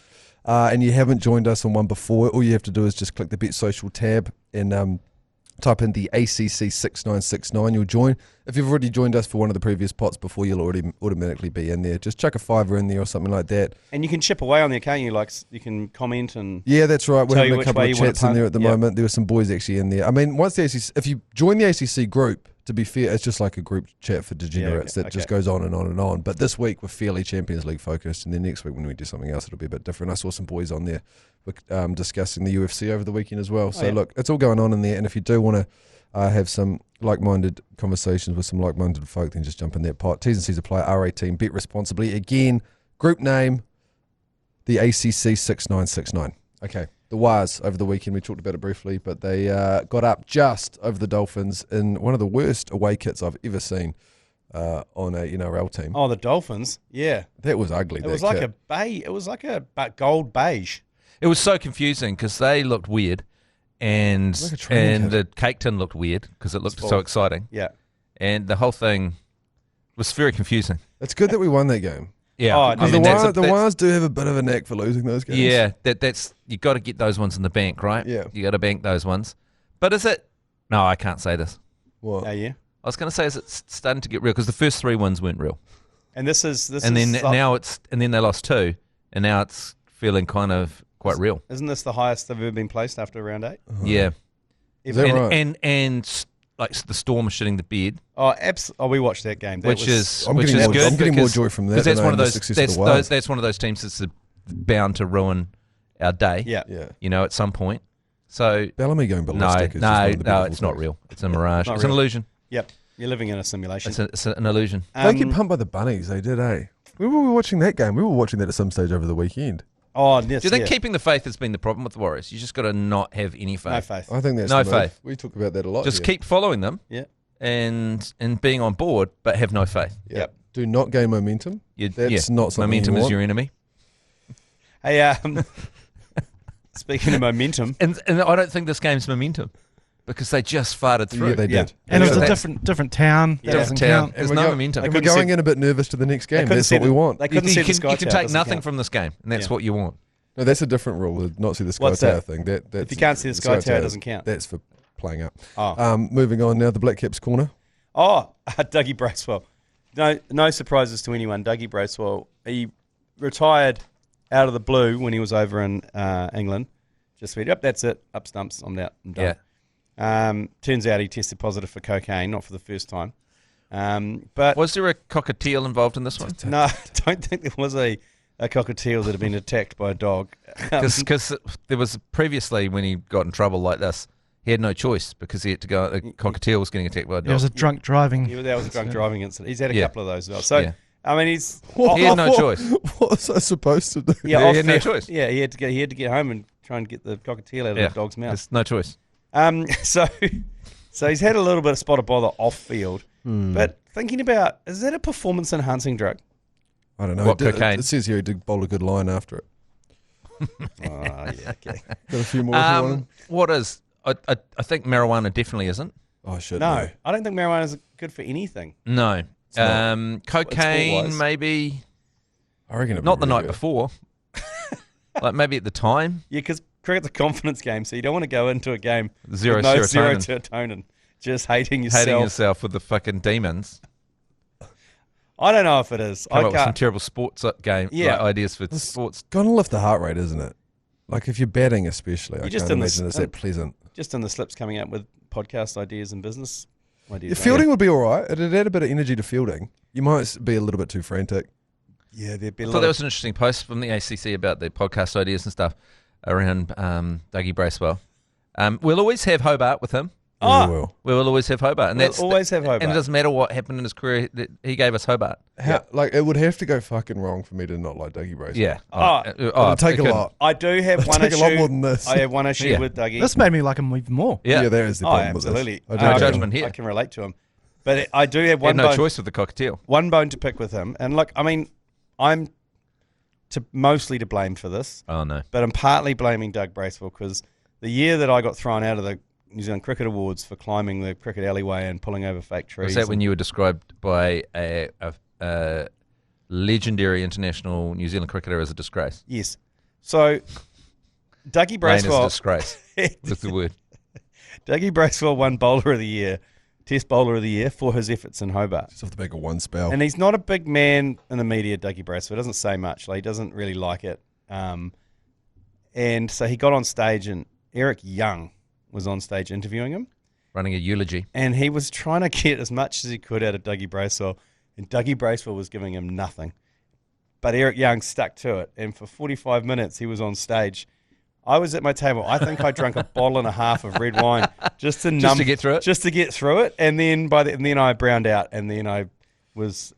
and you haven't joined us on one before, all you have to do is just click the Bet Social tab and type in the ACC 6969. You'll join. If you've already joined us for one of the previous pots before, you'll already automatically be in there. Just chuck a $5 in there or something like that. And
you can chip away on there, can't you? Like, you can comment and...
Yeah, that's right. We're having a couple of chats in there at the moment. There were some boys actually in there. I mean, once the ACC... If you join the ACC group, to be fair, it's just like a group chat for degenerates that just goes on and on and on. But this week, we're fairly Champions League focused, and then next week when we do something else, it'll be a bit different. I saw some boys on there discussing the UFC over the weekend as well. So, look, it's all going on in there, and if you do want to have some like-minded conversations with some like-minded folk, then just jump in that pot. T's and C's apply. R18. Bet responsibly. Again, group name, the ACC 6969. Okay. The Wires over the weekend, we talked about it briefly, but they got up just over the Dolphins in one of the worst away kits I've ever seen on a NRL team.
Oh, the Dolphins? Yeah.
That was ugly.
It was like a gold beige.
It was so confusing because they looked weird. And the cake tin looked weird because it looked so exciting.
Yeah.
And the whole thing was very confusing.
It's good that we won that game.
Yeah.
The Wires do have a bit of a knack for losing those games.
Yeah, that's you got to get those ones in the bank, right?
Yeah.
You got to bank those ones. But is it... No, I can't say this.
What?
Oh, yeah?
I was going to say, is it starting to get real? Because the first 3 wins weren't real.
And then
they lost 2, and now it's feeling kind of quite real.
Isn't this the highest they've ever been placed after round 8?
Yeah.
Is that
right? And like the Storm shitting the bed.
Oh, we watched that game.
Which is good.
I'm getting more joy from that.
Because that's one of those. That's one of those teams that's bound to ruin our day.
Yeah.
At some point. So
Bellamy going ballistic.
No, it's not real. It's a mirage. It's an illusion.
Yep. You're living in a simulation.
It's an illusion.
They get pumped by the bunnies. They did, eh? We were watching that game. We were watching that at some stage over the weekend.
Oh, yes.
Do you think keeping the faith has been the problem with the Warriors? You just got to not have any faith.
No faith.
I think that's
no faith.
We talk about that a lot.
Just keep following them.
Yeah.
And being on board, but have no faith.
Yep.
Do not gain momentum. That's not something
momentum
you
is
want.
your enemy.
Hey, speaking of momentum,
And I don't think this game's momentum because they just farted through.
Yeah, they
Yeah.
did.
And it was
So
a
that's-
different town.
Yeah.
That doesn't
Town.
count.
There's
And
no
we're go-
momentum.
And
They
we're
couldn't
going
see
in a bit nervous to the next game.
couldn't
That's
see
what we
the-
want.
They
You
couldn't see the
can,
Sky
you can
Tower,
take
doesn't
nothing
count.
from this game, and that's
Yeah.
what you want.
No, that's a different rule. The not see the Sky
What's
Tower
that?
thing. That's,
If you can't see the Sky Tower, it doesn't count.
That's for playing up.
Oh.
Moving on now, the Black Caps corner.
Dougie Bracewell. No surprises to anyone. Dougie Bracewell, he retired out of the blue when he was over in England. Just went, yep, that's it. Up stumps. I'm out. I'm done. Turns out he tested positive for cocaine, not for the first time. But
Was there a cockatiel involved in this one?
no, I don't think there was a cockatiel that had been attacked by a dog.
Because there was previously when he got in trouble like this, he had no choice because he had to go. The cockatiel was getting attacked by a
There was
dog.
a drunk driving.
That was a drunk driving incident. He's had a
Yeah.
couple of those as well. So,
Yeah.
I mean, he's...
He had no choice.
What was I supposed to do?
Yeah,
He
off
had no
field.
choice.
Yeah, he had to get home and try and get the cockatiel out of
Yeah,
the dog's mouth.
there's no choice.
So he's had a little bit of spot of bother off field. But thinking about, is that a performance enhancing drug?
I don't know.
What, cocaine?
It says here he did bowl a good line after it.
Oh, yeah, okay.
Got a few more if you want 'em?
What is? I think marijuana definitely isn't.
Oh, shit.
No, I don't think marijuana is good for anything.
No.
not.
Cocaine,
sport-wise.
maybe
I reckon it'd
not
be
the
really
night
good.
before. Like maybe at the time.
Yeah, because cricket's a confidence game, so you don't want to go into a game
Zero
with no
serotonin.
serotonin, just hating yourself.
Hating yourself with the fucking demons.
I don't know if it is.
Come
I
up with some
can't.
terrible sports game
Yeah.
ideas for sports.
Gonna lift the heart rate, isn't it? Like if you're batting, especially, I
just
can't
in the
imagine it's that pleasant.
Just in the slips coming up with podcast ideas and business ideas.
Your fielding would be all right. It'd add a bit of energy to fielding. You might be a little bit too frantic.
Yeah, there'd be a
I
lot
thought
of...
there was an interesting post from the ACC about the podcast ideas and stuff around Dougie Bracewell. We'll always have Hobart with him.
Ah,
Really well.
We will always have Hobart. And
We'll
that's
always have Hobart.
And it doesn't matter what happened in his career, he gave us Hobart.
Like it would have to go fucking wrong for me to not like Dougie Bracewell.
Yeah.
It'd take a lot.
I do have one
take
issue.
a lot more than this.
I have one issue
Yeah.
with Dougie.
This made me like him even more.
Yeah.
There is the
Oh,
problem with
absolutely.
this. I do
No
agree.
judgment here.
I can relate to him. But I do have
He had
one
no
bone,
choice with the cockatiel.
one bone to pick with him. And look, I mean, I'm mostly to blame for this,
Oh, no.
but I'm partly blaming Doug Bracewell because the year that I got thrown out of the New Zealand Cricket Awards for climbing the cricket alleyway and pulling over fake trees.
Was that when you were described by a legendary international New Zealand cricketer as a disgrace?
Yes. So, Dougie
Lane is a
Bracewell...
disgrace. That's the word.
Dougie Bracewell won Bowler of the Year, Test Bowler of the Year for his efforts in Hobart.
Just off the back of one spell.
And he's not a big man in the media, Dougie Bracewell. He doesn't say much. Like, he doesn't really like it. And so he got on stage, and Eric Young was on stage interviewing him.
Running a eulogy.
And he was trying to get as much as he could out of Dougie Bracewell. And Dougie Bracewell was giving him nothing. But Eric Young stuck to it. And for 45 minutes, he was on stage. I was at my table. I think I drank a bottle and a half of red wine just to
get through it?
Just to get through it. And then and then I browned out. And then I was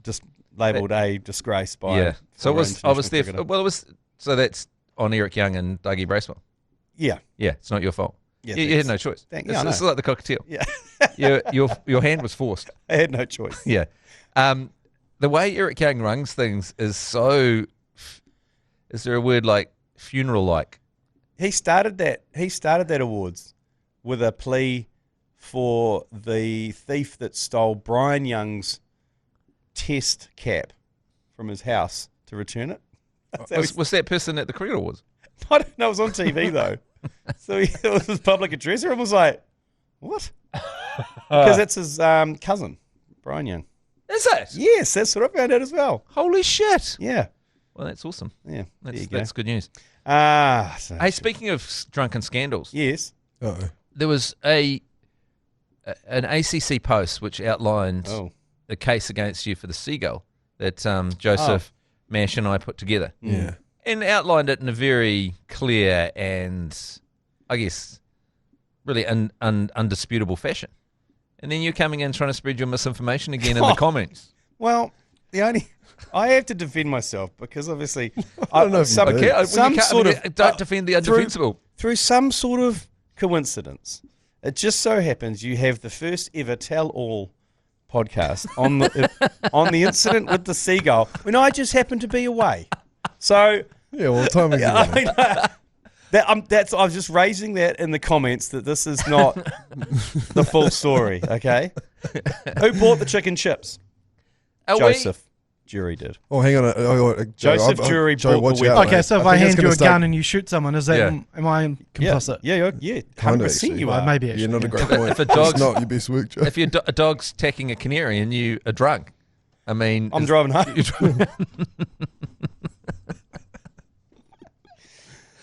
just labelled a disgrace by.
Yeah. So I was
international
there.
cricketer.
Well, it was. So that's on Eric Young and Dougie Bracewell.
Yeah.
Yeah, it's not your fault.
Yeah,
you had no choice.
Yeah, I
It's
know.
like the cockatiel.
Yeah.
Your hand was forced.
I had no choice.
Yeah. The way Eric Young runs things is so. Is there a word like funeral like?
He started that awards with a plea for the thief that stole Brian Young's test cap from his house to return it.
Was that person at the Cricket Awards?
I don't know. It was on TV though. So it was his public address. Everyone was like, "What?" Because it's his cousin, Brian Young.
Is it?
Yes, that's what I found out as well.
Holy shit!
Yeah,
Well, that's awesome.
yeah. There you go.
That's good news.
So-
Hey, speaking of drunken scandals,
yes.
Uh-oh.
there was an ACC post which outlined
Oh,
the case against you for the seagull that Joseph Mash and I put together.
Yeah.
And outlined it in a very clear and, I guess, really undisputable fashion. And then you're coming in trying to spread your misinformation again in the comments.
well, I have to defend myself because obviously
I don't know if you
some,
do.
Okay, well,
some
you can't-
sort
I mean,
of
don't defend the undefensible.
through some sort of coincidence. It just so happens you have the first ever tell-all podcast on the incident with the seagull when I just happened to be away. So
Yeah, well, timing.
I was just raising that in the comments that this is not the full story. Okay, who bought the chicken chips? Joseph Jury did.
Oh, hang on. Joe,
Joseph Jury bought
watch
the
out,
Okay,
mate.
so if
I
I
think it's
hand you
gonna
a
start-
gun and you shoot someone, is that am I complicit?
Yeah, 100% you are.
Maybe
Yeah,
actually.
not a great point.
If a dog's-
It's not your best work, Joe.
If your a dog's attacking a canary and you are drunk, I mean,
I'm driving home.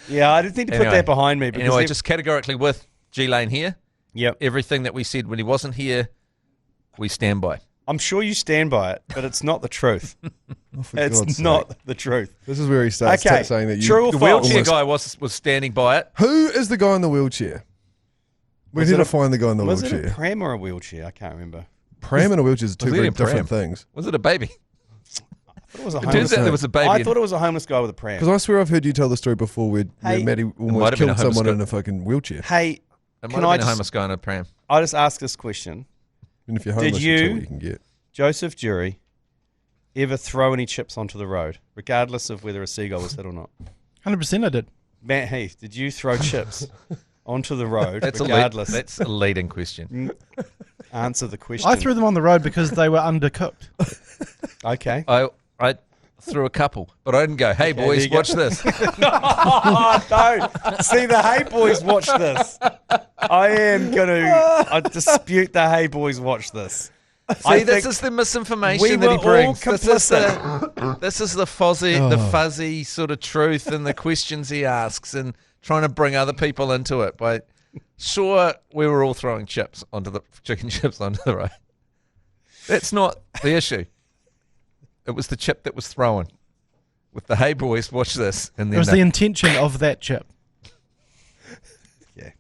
Yeah, I didn't think to put
Anyway.
that behind me. Because
Anyway, just categorically with G Lane here,
yep.
everything that we said when he wasn't here, we stand by.
I'm sure you stand by it, but it's not the truth.
Oh, for God's
It's
sake.
not the truth.
This is where he starts
Okay,
saying that you.
true or
The
false?
wheelchair guy was standing by it.
Who is the guy in the wheelchair? We
Was
need
it
to
a-
find the guy in the
Was it a
wheelchair.
pram or a wheelchair? I can't remember.
Pram and a wheelchair is two
Was it
very
a pram?
different things.
Was it a baby?
I thought it was a
It turns
homeless.
out there was a baby.
I thought it was a homeless guy with a pram.
Because I swear I've heard you tell the story before where
Hey.
Matty
might
almost
have been a
killed
homeless
someone
guy.
in a fucking wheelchair.
Hey,
It might
Can
have
I
been a
just-
homeless guy in a pram.
I just ask this question:
And if you're
Did
homeless, you take
you-
what you can get.
Joseph Jury ever throw any chips onto the road, regardless of whether a seagull was hit or not?
100% I did.
Matt Heath, did you throw chips onto the road,
That's
regardless?
that's a leading question.
Answer the question.
I threw them on the road because they were undercooked.
Okay.
I threw a couple, but I didn't go, hey,
there
boys,
you go.
watch this.
Oh, no. See, the Hey Boys watch this. I am going to dispute the Hey Boys watch this.
See, this is the misinformation
we
that he
were all
brings.
complicit.
This is the fuzzy sort of truth and the questions he asks and trying to bring other people into it. But sure, we were all throwing chicken chips onto the road. That's not the issue. It was the chip that was thrown. With the Hey Boys, watch this. And
It
then
was the intention of that chip.
Yeah.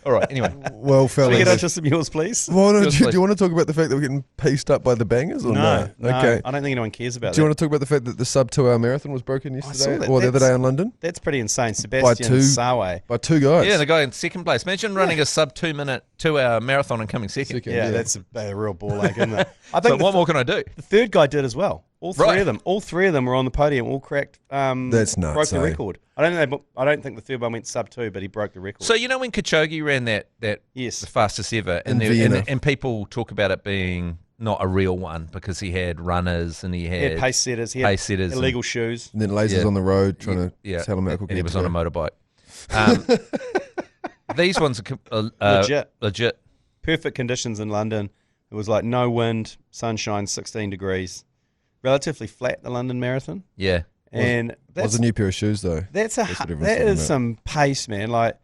all right, anyway.
Well,
Can we get on
fellas.
to some yours, please?
Well, no,
Yours,
do you
please.
want to talk about the fact that we're getting pieced up by the bangers or no?
No,
Okay.
I don't think anyone cares about
Do you
that.
want to talk about the fact that the sub 2 hour marathon was broken
saw
yesterday
that.
or the other
That's-
day in London
That's pretty insane. Sabastian
two-
Sawe.
by two guys?
Yeah, the guy in second place. Imagine running a sub 2 minute, 2 hour marathon and coming second.
Second,
Yeah, that's a real ball ache, isn't it? I think
So what more can I do?
the third guy did as well. All three
Right.
of them. All three of them were on the podium. All cracked.
That's nuts,
Broke the
eh?
record. I don't think the third one went sub 2, but he broke the record.
So you know when Kipchoge ran that
Yes.
the fastest ever,
In
and,
Vienna.
and people talk about it being not a real one because he had runners and he
he
had
had pace setters. He had
pace setters and-
illegal shoes.
And then lasers
Yeah.
on the road trying
yeah,
to tell him how quick
and he was
to
on a
go.
motorbike. These ones are
Legit. Perfect conditions in London. It was like no wind, sunshine, 16 degrees. Relatively flat, the London Marathon.
Yeah.
And
Was
that's
a new pair of shoes though.
That's
what everyone's
that
talking
is
about.
some pace, man. Like,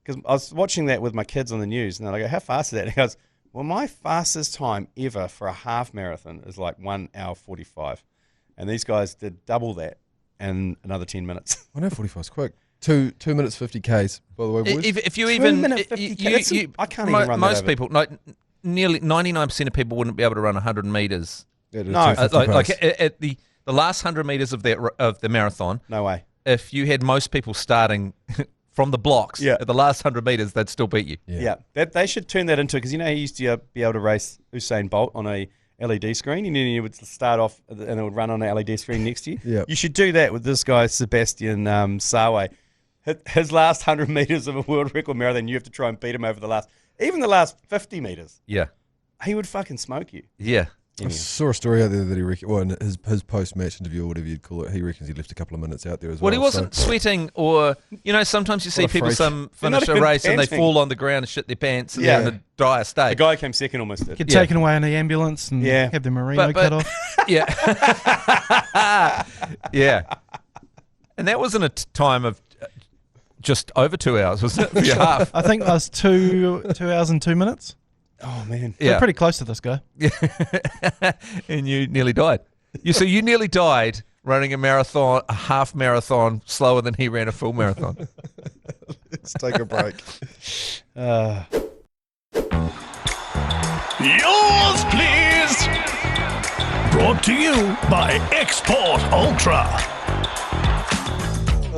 because I was watching that with my kids on the news, and I go, "How fast is that?" And he goes, "Well, my fastest time ever for a half marathon is like 1 hour 45, and these guys did double that in another 10 minutes."
I know 45 is quick. 2 minutes 50 Ks, by the way, boys.
If you
2
even
minute 50K, I can't even run that
most
over.
people, like nearly 99% of people wouldn't be able to run 100 meters.
Yeah,
No.
250
Like
pace.
at the last 100 meters of the marathon,
No way.
if you had most people starting from the blocks
Yeah.
at the last 100 meters, they'd still beat you.
Yeah, they should turn that into, because he used to be able to race Usain Bolt on a LED screen, and then you would start off and it would run on an LED screen next to you.
Yeah.
You should do that with this guy Sabastian Sawe. His last 100 meters of a world record marathon, you have to try and beat him over the last 50 meters.
Yeah.
He would fucking smoke you.
Yeah.
I saw a story out there that he reckons, well, in his post-match interview or whatever you'd call it, he reckons he left a couple of minutes out there as well.
Well, he wasn't sweating or, sometimes you see
What a
people
freak.
They're not
finish a
even
race and they
panting.
fall on the ground and shit their pants and
Yeah.
they're in a dire
The
state.
guy came second almost did.
Get
Yeah.
taken away in the ambulance and
Yeah.
have the merino
But-
cut off.
Yeah. Yeah. And that was in a time of just over 2 hours, wasn't it? For your half.
I think that was 2 hours and 2 minutes.
Oh, man.
We're
Yeah.
pretty close to this guy.
And you nearly died. So you nearly died running a half marathon slower than he ran a full marathon.
Let's take a break.
Yours, please. Brought to you by Export Ultra.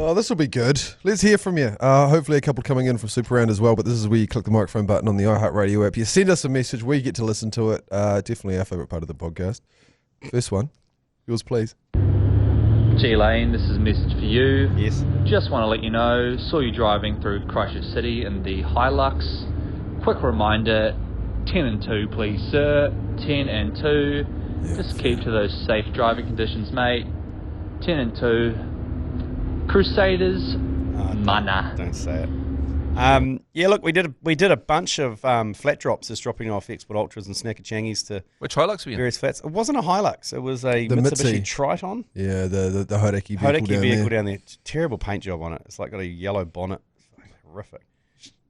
Oh, this will be good. Let's hear from you. Hopefully a couple coming in from Super Round as well, but this is where you click the microphone button on the iHeartRadio app. You send us a message. We get to listen to it. Definitely our favourite part of the podcast. First one. Yours, please.
G Lane, this is a message for you.
Yes.
Just want to let you know, saw you driving through Christchurch City in the Hilux. Quick reminder, 10 and 2 please sir, 10 and 2.
Yeah.
Just keep to those safe driving conditions, mate. 10 and 2. Crusaders, mana.
Don't say it. Yeah, look, we did a bunch of flat drops, just dropping off Export Ultras and Snacker Changies to
Which Hilux were you in?
various flats. It wasn't a Hilux. It was a
The
Mitsubishi
Mitsi.
Triton.
Yeah, the Hodaki vehicle down there.
Terrible paint job on it. It's like got a yellow bonnet. It's horrific.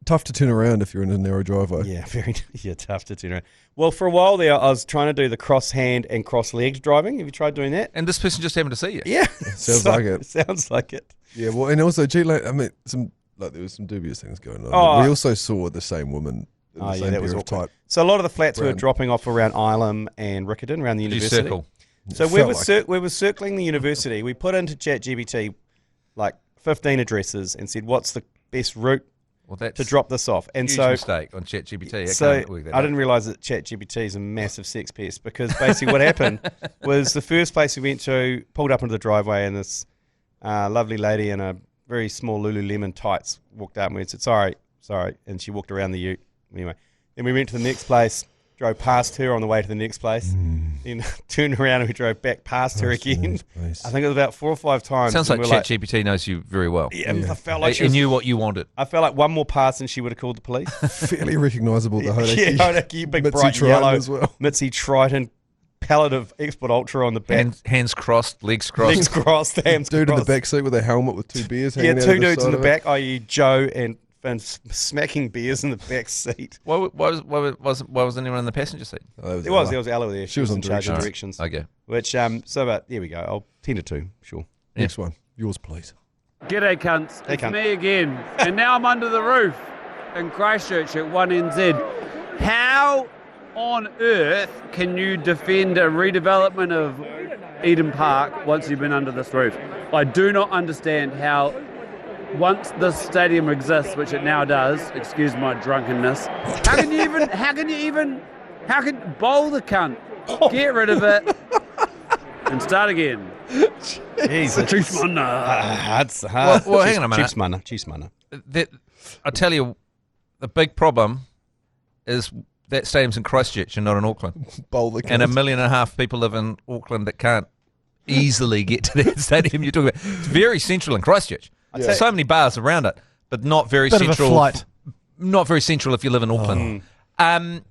Tough to turn around if you're in a narrow driveway.
Yeah, tough to turn around. Well, for a while there, I was trying to do the cross-hand and cross-legged driving. Have you tried doing that?
And this person just happened to see you.
Yeah.
Sounds like it.
Sounds like it.
Yeah, well, and also G Lane, I mean, there was some dubious things going on.
Oh.
We also saw the same woman in the same
that was
pair of
awkward.
tight.
So a lot of the flats were
Brown.
dropping off around Ilam and Riccarton, around the
Did you
university.
circle?
So
It
we
felt like
were circling the university. We put into ChatGPT like 15 addresses and said, what's the best route
Well, that's
to drop this off? And
huge
so
mistake on ChatGPT. It
So
can't work that
I
out.
didn't realise that ChatGPT is a massive sex pest, because basically what happened was the first place we went to, pulled up into the driveway, and this lovely lady in a very small Lululemon tights walked up and we said, sorry, and she walked around the ute. Anyway, then we went to the next place, drove past her on the way to the next place, then turned around and we drove back past her again.
Nice.
I think it was about 4 or 5 times.
Sounds
and
like
we're
ChatGPT knows you very well.
Yeah, I felt like she
It
was,
knew what you wanted.
I felt like one more pass and she would have called the police.
Fairly recognisable, the Hodaki.
Yeah, Hodaki, big
Mitzi
bright
Triton
yellow
as well.
Mitzi Triton, pallet of Export Ultra on the back,
Hands crossed, legs crossed.
legs crossed, hands
Dude in the
crossed.
back seat with a helmet with 2 beers
Yeah,
hanging out
2
of the
dudes
side
in the
of it.
back, i.e. Joe and Finn, smacking beers in the back seat.
Why was anyone in the passenger seat?
Oh,
There was Ella there. She was
was on
in charge of
directions.
directions.
Okay.
Which, so about, there we go. I'll 10 to 2, sure.
Next one. Yours, please.
G'day cunts,
Hey,
it's
cunt.
me again, and now I'm under the roof in Christchurch at 1NZ. How on earth can you defend a redevelopment of Eden Park once you've been under this roof? I do not understand how, once this stadium exists, which it now does, excuse my drunkenness, how can bowl the cunt, get rid of it, and start again?
Jesus.
Chiefs man,
It's hard.
Well, hang on a minute.
Chiefs manner.
I tell you, the big problem is that stadium's in Christchurch and not in Auckland.
Bowl the
And 1.5
cunt.
million people live in Auckland that can't easily get to that stadium you're talking about. It's very central in Christchurch.
Yeah.
So many bars around it, but not very
Bit of a
central.
flight.
Not very central if you live in Auckland.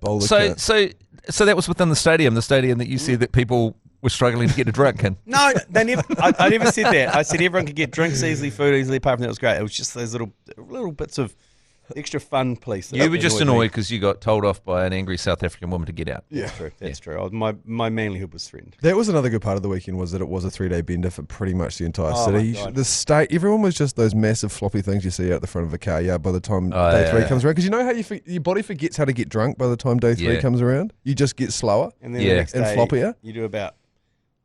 Bowl the cunt.
So that was within the stadium that you said that people were struggling to get a drink in.
No, they never. I never said that. I said everyone could get drinks easily, food easily. Apart from that, it was great. It was just those little bits of extra fun, police.
You were just annoyed because you got told off by an angry South African woman to get out.
Yeah.
That's true. My manlyhood was threatened.
That was another good part of the weekend, was that it was a 3-day bender for pretty much the entire
Oh,
city.
my God.
The state, everyone was just those massive floppy things you see out the front of a car yard by the time
Oh,
day
yeah,
3
yeah.
comes around. Because you know how your body forgets how to get drunk by the time day 3
Yeah.
comes around? You just get slower.
And then
Yeah.
the next
And
day,
floppier?
you do about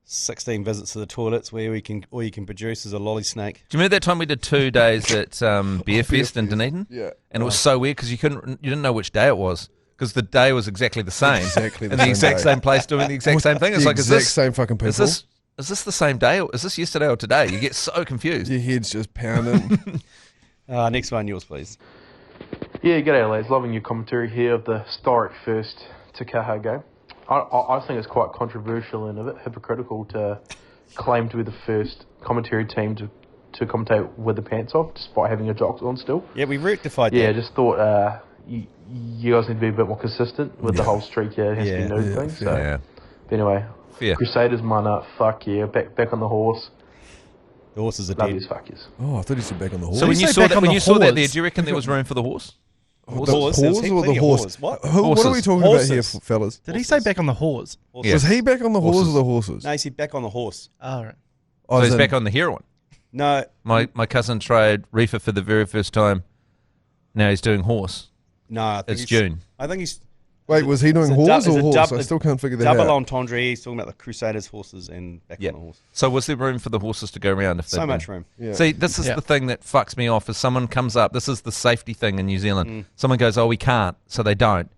16 visits to the toilets where all you can produce is a lolly snake.
Do you remember that time we did 2 days at Beerfest in Dunedin?
Yeah.
And it was so weird because you didn't know which day it was because the day was exactly the same.
Exactly the
in the
same
exact
day.
same place doing the exact same thing. It's
The
like,
exact same fucking people.
is this the same day? Or is this yesterday or today? You get so confused.
Your head's just pounding.
Next one, yours, please.
Yeah, g'day lads. Loving your commentary here of the historic first Te Kaha game. I think it's quite controversial and a bit hypocritical to claim to be the first commentary team to commentate with the pants off, despite having your jocks on still.
Yeah, we rectified
Yeah,
that.
just thought you guys need to be a bit more consistent with the whole streak has to be nude thing. So,
Yeah.
but anyway,
Fair.
Crusaders mana, fuck yeah, back on the horse.
The horses are
Love
dead.
these fuckers.
Oh, I thought you said back on the horse.
So when you
say
saw
back
that,
on
when
the
you saw that there,
horse?
do you reckon there was room for the horse?
the
Horse,
horse
there's
or
plenty
the
of
horse?
horses. What?
What are we
Horses.
talking about here,
Horses.
fellas?
Did he say back on the horse?
Horses.
Was he back on the horse
Horses.
or the horses?
No, he said back on the horse.
Oh, right.
Oh,
So
as
he's
in-
back on the heroin.
No,
My cousin tried reefer for the very first time. Now he's doing horse.
no. I think
It's
he's,
June.
I think he's
Wait, was he doing
It's a
horse
it's
or
a
horse?
dub-
I still can't figure that
Double
out.
entendre. He's talking about the Crusaders horses and back
Yeah.
on the horse.
So was there room for the horses to go around? If
So
they'd
much
been-
room.
Yeah.
See, this is the thing that fucks me off. Is someone comes up. This is the safety thing in New Zealand. Someone goes, "Oh, we can't," so they don't.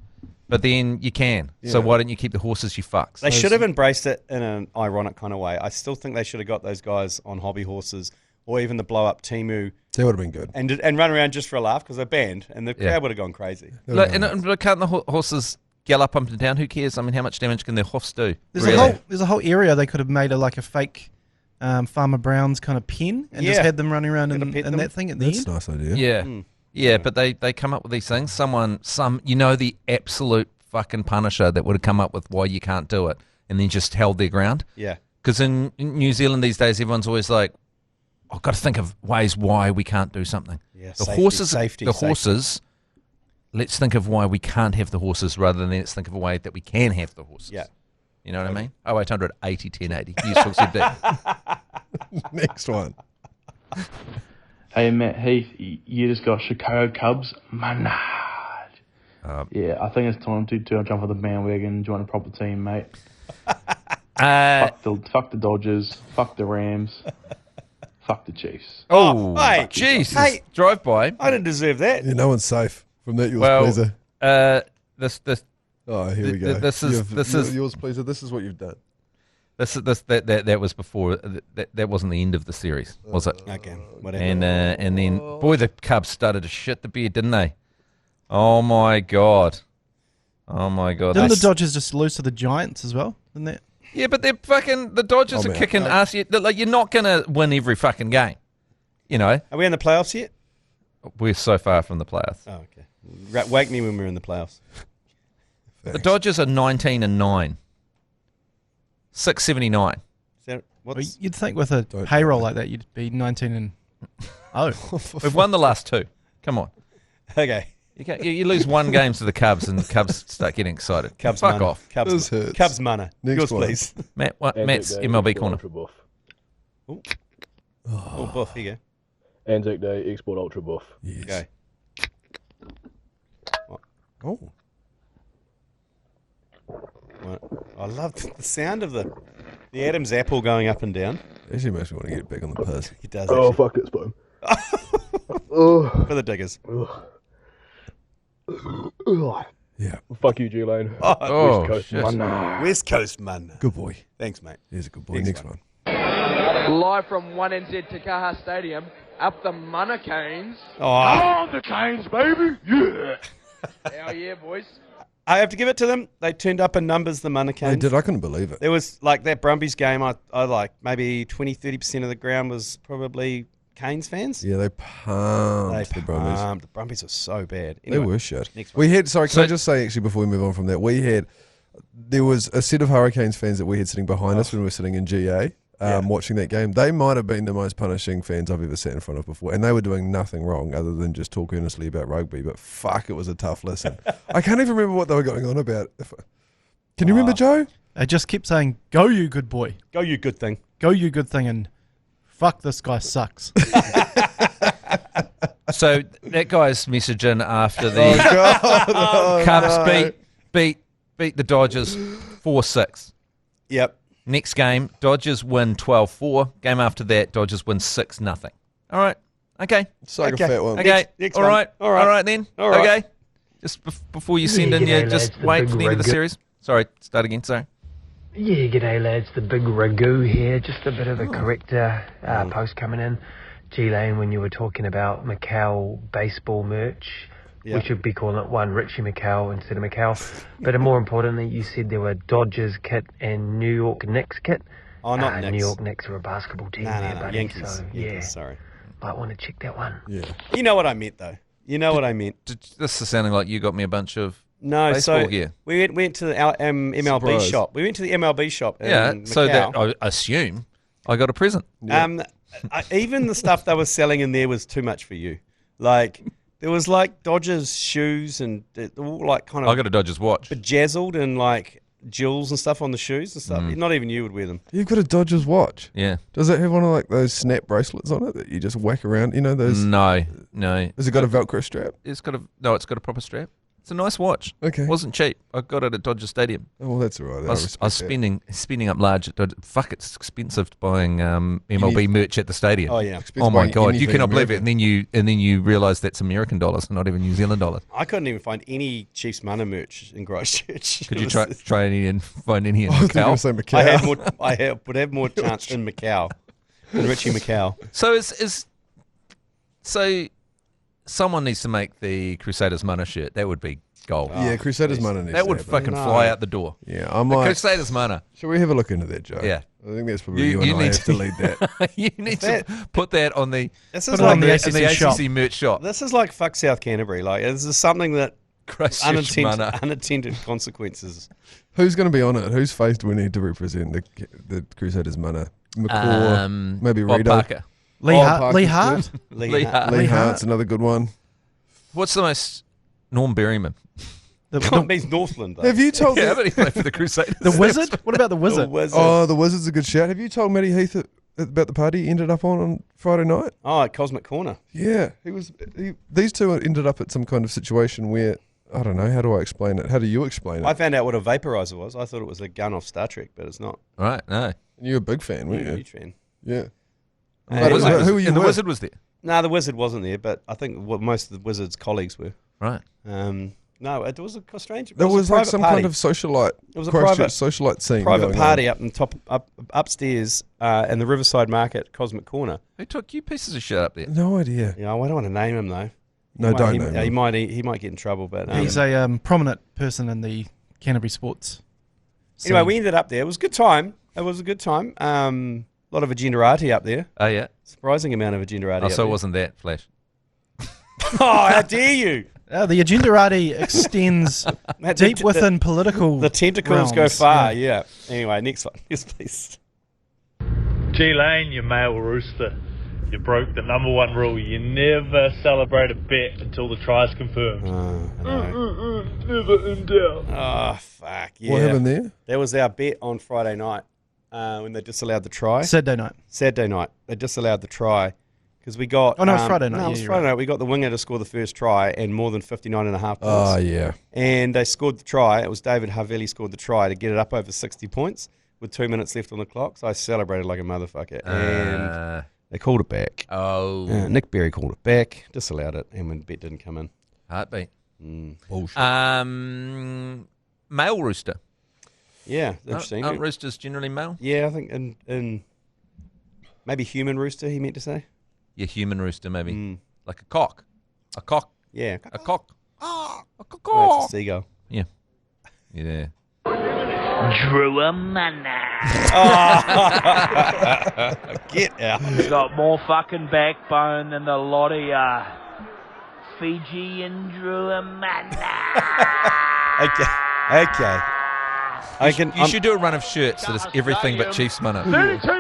But then you can. So why don't you keep the horses, you fucks?
They should have embraced it in an ironic kind of way. I still think they should have got those guys on hobby horses or even the blow-up Timu
That would have been good.
and run around just for a laugh because they're banned and the crowd would have gone crazy.
Look, and can't the horses gallop up and down? Who cares? I mean, how much damage can their hoofs do?
There's a whole area they could have made like a fake Farmer Brown's kind of pen and just
Yeah.
had them running around in
pet them.
that thing at the
That's
end.
a nice idea.
Yeah. Yeah, but they come up with these things. The absolute fucking punisher that would have come up with why you can't do it and then just held their ground.
Yeah.
Because in New Zealand these days, everyone's always like, I've got to think of ways why we can't do something.
Yeah,
The
safety,
horses, let's think of why we can't have the horses rather than let's think of a way that we can have the horses.
Yeah.
You know what I mean? 0800 80 1080. Useful CB.
Next one.
Hey, Matt Heath, you just got Chicago Cubs. Manage. Yeah, I think it's time to jump on the bandwagon and join a proper team, mate. Fuck the Dodgers. Fuck the Rams. Fuck the Chiefs.
Oh,
hey.
Jesus.
Hey.
Drive by.
I didn't deserve that.
Yeah, no one's safe from that. Yours
Well,
pleaser.
This
Oh, here we go.
this is-
yours pleaser. This is what you've done.
that was before. That wasn't the end of the series, was it?
Okay, whatever.
And then, boy, the Cubs started to shit the bed, didn't they? Oh my god!
Didn't the Dodgers just lose to the Giants as well? Didn't that?
Yeah, but they're fucking. The Dodgers
Oh,
are
man.
kicking ass. Like, you're not gonna win every fucking game. You know,
Are we in the playoffs yet?
we're so far from the playoffs.
Oh, okay. Wake me when we're in the playoffs.
The Dodgers are 19-9, 679.
Is that,
Well,
what's,
you'd think with a payroll like that, you'd be 19 and 0.
We've won the last two. Come on.
okay.
You lose one game to the Cubs, and the Cubs start getting excited.
Cubs
Fuck
mana.
off.
Cubs,
This hurts.
Cubs mana.
Next
Yours,
one.
please.
Matt's MLB corner.
Oh, buff. Here you
Anzac Day Export Ultra Buff.
Yes.
go.
Oh.
What? I love the sound of the Adam's apple going up and down.
Actually makes me want to get back on the piss.
It does.
Oh,
actually.
fuck it, Spoon. Oh.
For the diggers.
Yeah.
Fuck you, G Lane.
Oh,
West Coast.
shit.
Mana.
West Coast man.
Good boy.
Thanks, mate.
Here's a good boy.
Next
Next
one.
one.
Live from 1NZ to Kaha Stadium, up the Mannequins.
Oh,
On the Canes, baby. Yeah.
Hell yeah, boys.
I have to give it to them. They turned up in numbers, the
They
Mannequins.
did. I couldn't believe it.
There was like that Brumbies game. I like maybe 20-30% of the ground was probably Canes fans.
Yeah, they pumped the Brumbies.
The Brumbies are so bad.
They
Anyway,
were shit.
next one.
We had, sorry, can I just say actually before we move on from that, there was a set of Hurricanes fans that we had sitting behind us when we were sitting in GA watching that game. They might have been the most punishing fans I've ever sat in front of before, and they were doing nothing wrong other than just talk earnestly about rugby, but fuck, it was a tough listen. I can't even remember what they were going on about. Can you remember, Joe?
They just kept saying, "Go you good boy,
Go, you good thing.
go you good thing," and fuck this guy sucks.
So that guy's messaging after the
Oh,
Cubs
no.
beat the Dodgers 4-6.
Yep.
Next game, Dodgers win 12-4. Game after that, Dodgers win 6-0. All right. Okay.
Suck
Okay.
a fat one.
Okay.
next
All
one.
right.
All right.
All right then.
All right.
Okay. Just before you send in your, just wait for the end of the series. Sorry. Start again. Sorry.
Yeah, g'day lads, the big Ragu here. Just a bit of a corrector post coming in. G Lane, when you were talking about Macau baseball merch, we should be calling it one Richie Macau instead of Macau. But more importantly, you said there were Dodgers kit and New York Knicks kit.
Oh, not Knicks.
New York Knicks are a basketball team there,
No,
buddy.
Yankees.
So,
Yankees,
yeah,
sorry.
might want to check that one.
Yeah.
You know what I meant, though. You know what I meant.
This is sounding like you got me a bunch of
No,
baseball
so
gear.
we went to our MLB
Surprise.
shop. We went to the MLB shop in
Yeah.
Macau.
So that I assume I got a present.
Even the stuff they were selling in there was too much for you. Like, there was like Dodgers shoes and all like kind of
I got a Dodgers watch.
bejazzled and like jewels and stuff on the shoes and stuff. Not even you would wear them.
You've got a Dodgers watch.
Yeah.
Does it have one of like those snap bracelets on it that you just whack around? You know those?
No.
Has it got a Velcro strap?
It's got a proper strap. It's a nice watch.
Okay.
It wasn't cheap. I got it at Dodger Stadium.
Oh, well, that's all right.
I was spending up large at Dodger. Fuck, it's expensive buying MLB merch at the stadium.
Oh yeah.
Oh my god, you
anything
cannot believe it.
American.
And then you realise that's American dollars, not even New Zealand dollars.
I couldn't even find any Chiefs mana merch in Christchurch.
Could you try any and find any in
I was thinking
Macau?
of saying Macau.
I would have more chance in Macau, in Richie Macau.
So so someone needs to make the Crusaders mana shirt. That would be gold.
Yeah, Crusaders mana needs
That
to
would
happen.
fucking fly out the door.
Yeah, I
The
might.
Crusaders mana.
Shall we have a look into that, Joe?
Yeah.
I think that's probably you
You
and I
need
have to lead that.
You need to put that on the
This
Put
is
it
like
on the
in the
ACC shop.
ACC merch shop.
This is like fuck South Canterbury. Like this is something that
Christchurch mana.
unintended consequences.
Who's going to be on it? Whose face do we need to represent the Crusaders mana? McCaw, maybe
Bob
Rito.
Parker.
Lee
Parker's
Hart.
Lee Hart.
Lee Hart's another good one.
What's the most Norm Berryman?
It means Northland. Though.
Have you told
Yeah, but he played for the Crusaders.
The Wizard? What about the Wizard?
Oh, the Wizard's a good shout. Have you told Matty Heath about the party he ended up on Friday night?
Oh, at Cosmic Corner.
Yeah, these two ended up at some kind of situation where, I don't know, how do I explain it? How do you explain it?
I found out what a vaporizer was. I thought it was a gun off Star Trek, but it's not.
Right, no.
You're a big fan, weren't you?
Huge fan.
Yeah.
And
who were you
and the
with?
Wizard was there.
No, the Wizard wasn't there, but I think most of the Wizard's colleagues were.
Right.
No, it was a strange.
There was
a
like
private
some
party.
kind of socialite.
It was a
Christchurch
private
socialite scene.
private
going
party
on.
upstairs in the Riverside Market, Cosmic Corner.
Who took you pieces of shit up there?
No idea.
Yeah, I don't want to name him though.
No, don't name
He
him.
might get in trouble, but
He's a prominent person in the Canterbury sports.
anyway,
scene.
we ended up there. It was a good time. A lot of agendarati up there.
Oh, yeah.
Surprising amount of agendarati.
Oh, so it wasn't that, Flash.
Oh, how dare you!
The agendarati extends deep within political.
The tentacles go
realms,
far. Yeah. Anyway, next one. Yes, please.
G Lane, you male rooster. You broke the number one rule. You never celebrate a bet until the try's confirmed. Never in doubt.
Oh, fuck. Yeah.
What happened there?
That was our bet on Friday night when they disallowed the try.
Saturday night.
Saturday night. They disallowed the try because we got...
Oh, no, it was Friday night.
No,
Yeah,
it was
you're
Friday
right.
night. We got the winger to score the first try and more than 59.5 points.
Oh, yeah.
And they scored the try. It was David Haveli scored the try to get it up over 60 points with 2 minutes left on the clock. So I celebrated like a motherfucker. And they called it back.
Oh.
Nick Berry called it back, disallowed it, and when the bet didn't come in.
Heartbeat.
Bullshit.
Male rooster.
Yeah, interesting.
Aren't roosters generally male?
Yeah, I think in maybe human rooster, he meant to say.
Yeah, human rooster maybe. Like a cock. A cock.
Yeah.
A cock.
Oh, that's a seagull.
Yeah. Yeah.
Drew a mana.
Get out.
He's got more fucking backbone than the lot of ya. Fijian Drew a mana.
Okay.
You should do a run of shirts that is everything but Chiefs mana.
32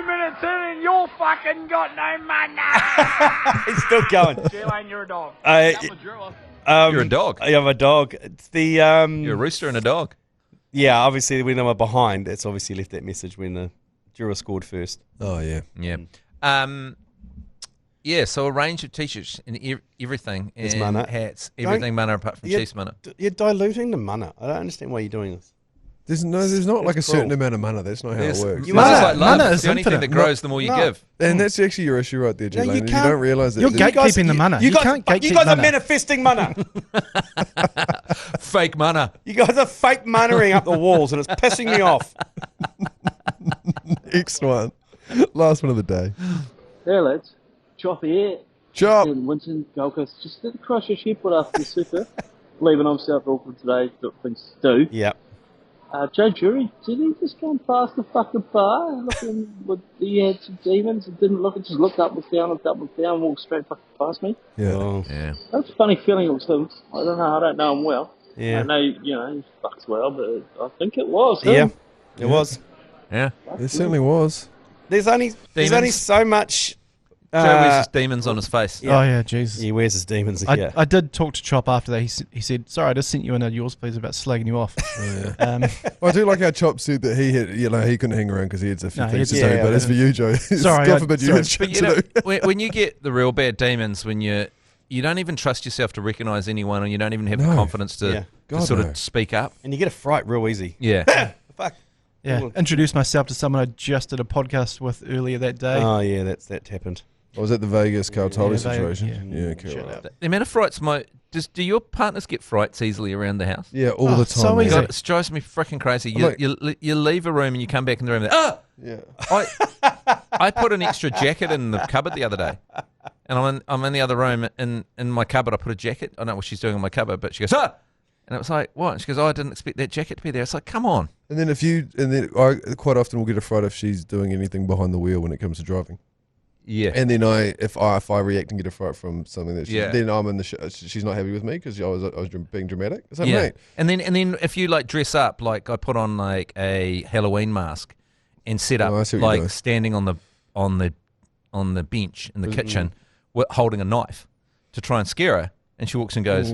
minutes in and you're fucking got no mana.
He's still going.
G-Lane, you're a dog.
You're a dog.
I'm a dog. It's the
You're a rooster and a dog.
Yeah, obviously when they were behind, that's obviously left that message when the Jura scored first.
Oh, yeah.
Yeah. Yeah, so a range of t-shirts and everything,
There's
and
mana.
hats, everything mana apart from Chiefs mana.
You're diluting the mana. I don't understand why you're doing this.
There's not like a certain amount of mana. That's not how it works.
Mana is the only thing that grows the more you give.
And that's actually your issue right there, G Lane. You
can't-
don't realise that.
You're gatekeeping the mana. You can't gatekeep
You guys are
mana.
manifesting mana.
Fake mana.
You guys are fake manaing up the walls, and it's pissing me off.
Next one. Last one of the day.
Hey lads, Chop here.
Chop.
In Winton, Gold Coast. Just at the Christchurch airport after the Super. Leaving on South Auckland today, got things to do.
Yep.
Joe Jury, did he just come past the fucking bar looking with he had some demons and didn't look and just looked up and down, walked straight fucking past me?
Yeah.
Oh.
Yeah.
That's a funny feeling it was him. I don't know him well.
Yeah.
I know, he fucks well, but I think it was him.
Yeah. It was.
Yeah.
It certainly was.
There's only so much.
Joe wears his demons on his face.
Oh, yeah, Jesus.
He wears his demons.
I did talk to Chop after that. He said, sorry, I just sent you in a yours, please, about slagging you off.
Oh, yeah. I do like how Chop said that he had, he couldn't hang around because he had a few things to do.
yeah,
but as for you, Joe,
sorry,
God forbid you had
But
shit
you
to
know,
do.
when you get the real bad demons, when you're you don't even trust yourself to recognise anyone, and you don't even have the confidence to sort of speak up.
And you get a fright real easy.
Yeah.
Fuck.
Yeah. Introduce myself to someone I just did a podcast with earlier that day.
Oh yeah, that happened.
Oh, was that the Vegas Cartoli
Yeah,
situation?
yeah.
Yeah, okay, right.
The amount of frights, do your partners get frights easily around the house?
Yeah, all the time.
so easy.
God, it drives me freaking crazy. You leave a room and you come back in the room and
Yeah.
I put an extra jacket in the cupboard the other day, and I'm in the other room in my cupboard. I put a jacket. I don't know what she's doing in my cupboard, but she goes, ah! And it was like, what? And she goes, oh, I didn't expect that jacket to be there. It's like, come on.
And then I quite often will get a fright if she's doing anything behind the wheel when it comes to driving.
Yeah.
And then if I react and get a fright from something that then I'm in the she's not happy with me because I was being dramatic. Is that right?
And then if you like dress up, like I put on like a Halloween mask and set up like standing on the bench in the kitchen holding a knife to try and scare her, and she walks and goes,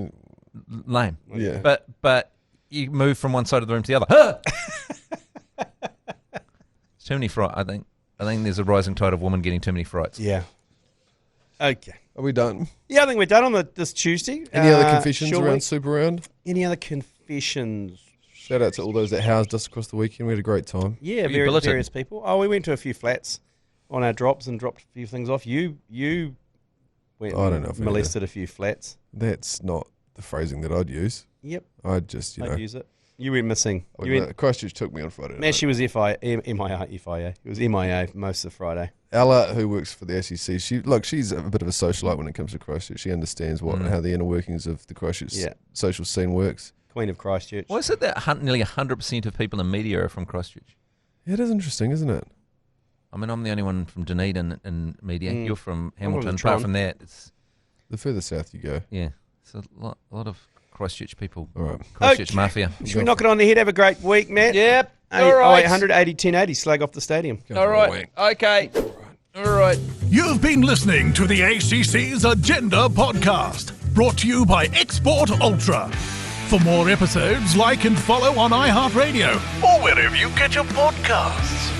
lame.
Yeah.
But you move from one side of the room to the other. It's too many fright, I think. I think there's a rising tide of women getting too many frights.
Yeah. Okay.
Are we done?
Yeah, I think we're done on this Tuesday.
Any other confessions around Super Round?
Any other confessions?
Shout out to all those that housed us across the weekend. We had a great time.
Yeah, various people. Oh, we went to a few flats on our drops and dropped a few things off. You went
I don't know if
molested a few flats.
That's not the phrasing that I'd use.
Yep.
I'd just,
I'd use it. You went missing.
Christchurch took me on Friday night.
She was MIA. It was MIA most of Friday.
Ella, who works for the ACC, she's a bit of a socialite when it comes to Christchurch. She understands how the inner workings of the Christchurch social scene works.
Queen of Christchurch.
Why is it that nearly 100% of people in media are from Christchurch?
Yeah, it is interesting, isn't it?
I mean, I'm the only one from Dunedin in media. You're from Hamilton. Apart from that, it's
the further south you go.
Yeah, it's a lot of Christchurch people.
All right.
Christchurch Mafia.
Should we knock it on the head? Have a great week, Matt.
Yep. All right.
0800 80 1080. Slag off the stadium.
All right. Okay. All right.
You've been listening to the ACC's Agenda podcast, brought to you by Export Ultra. For more episodes, like and follow on iHeartRadio or wherever you get your podcasts.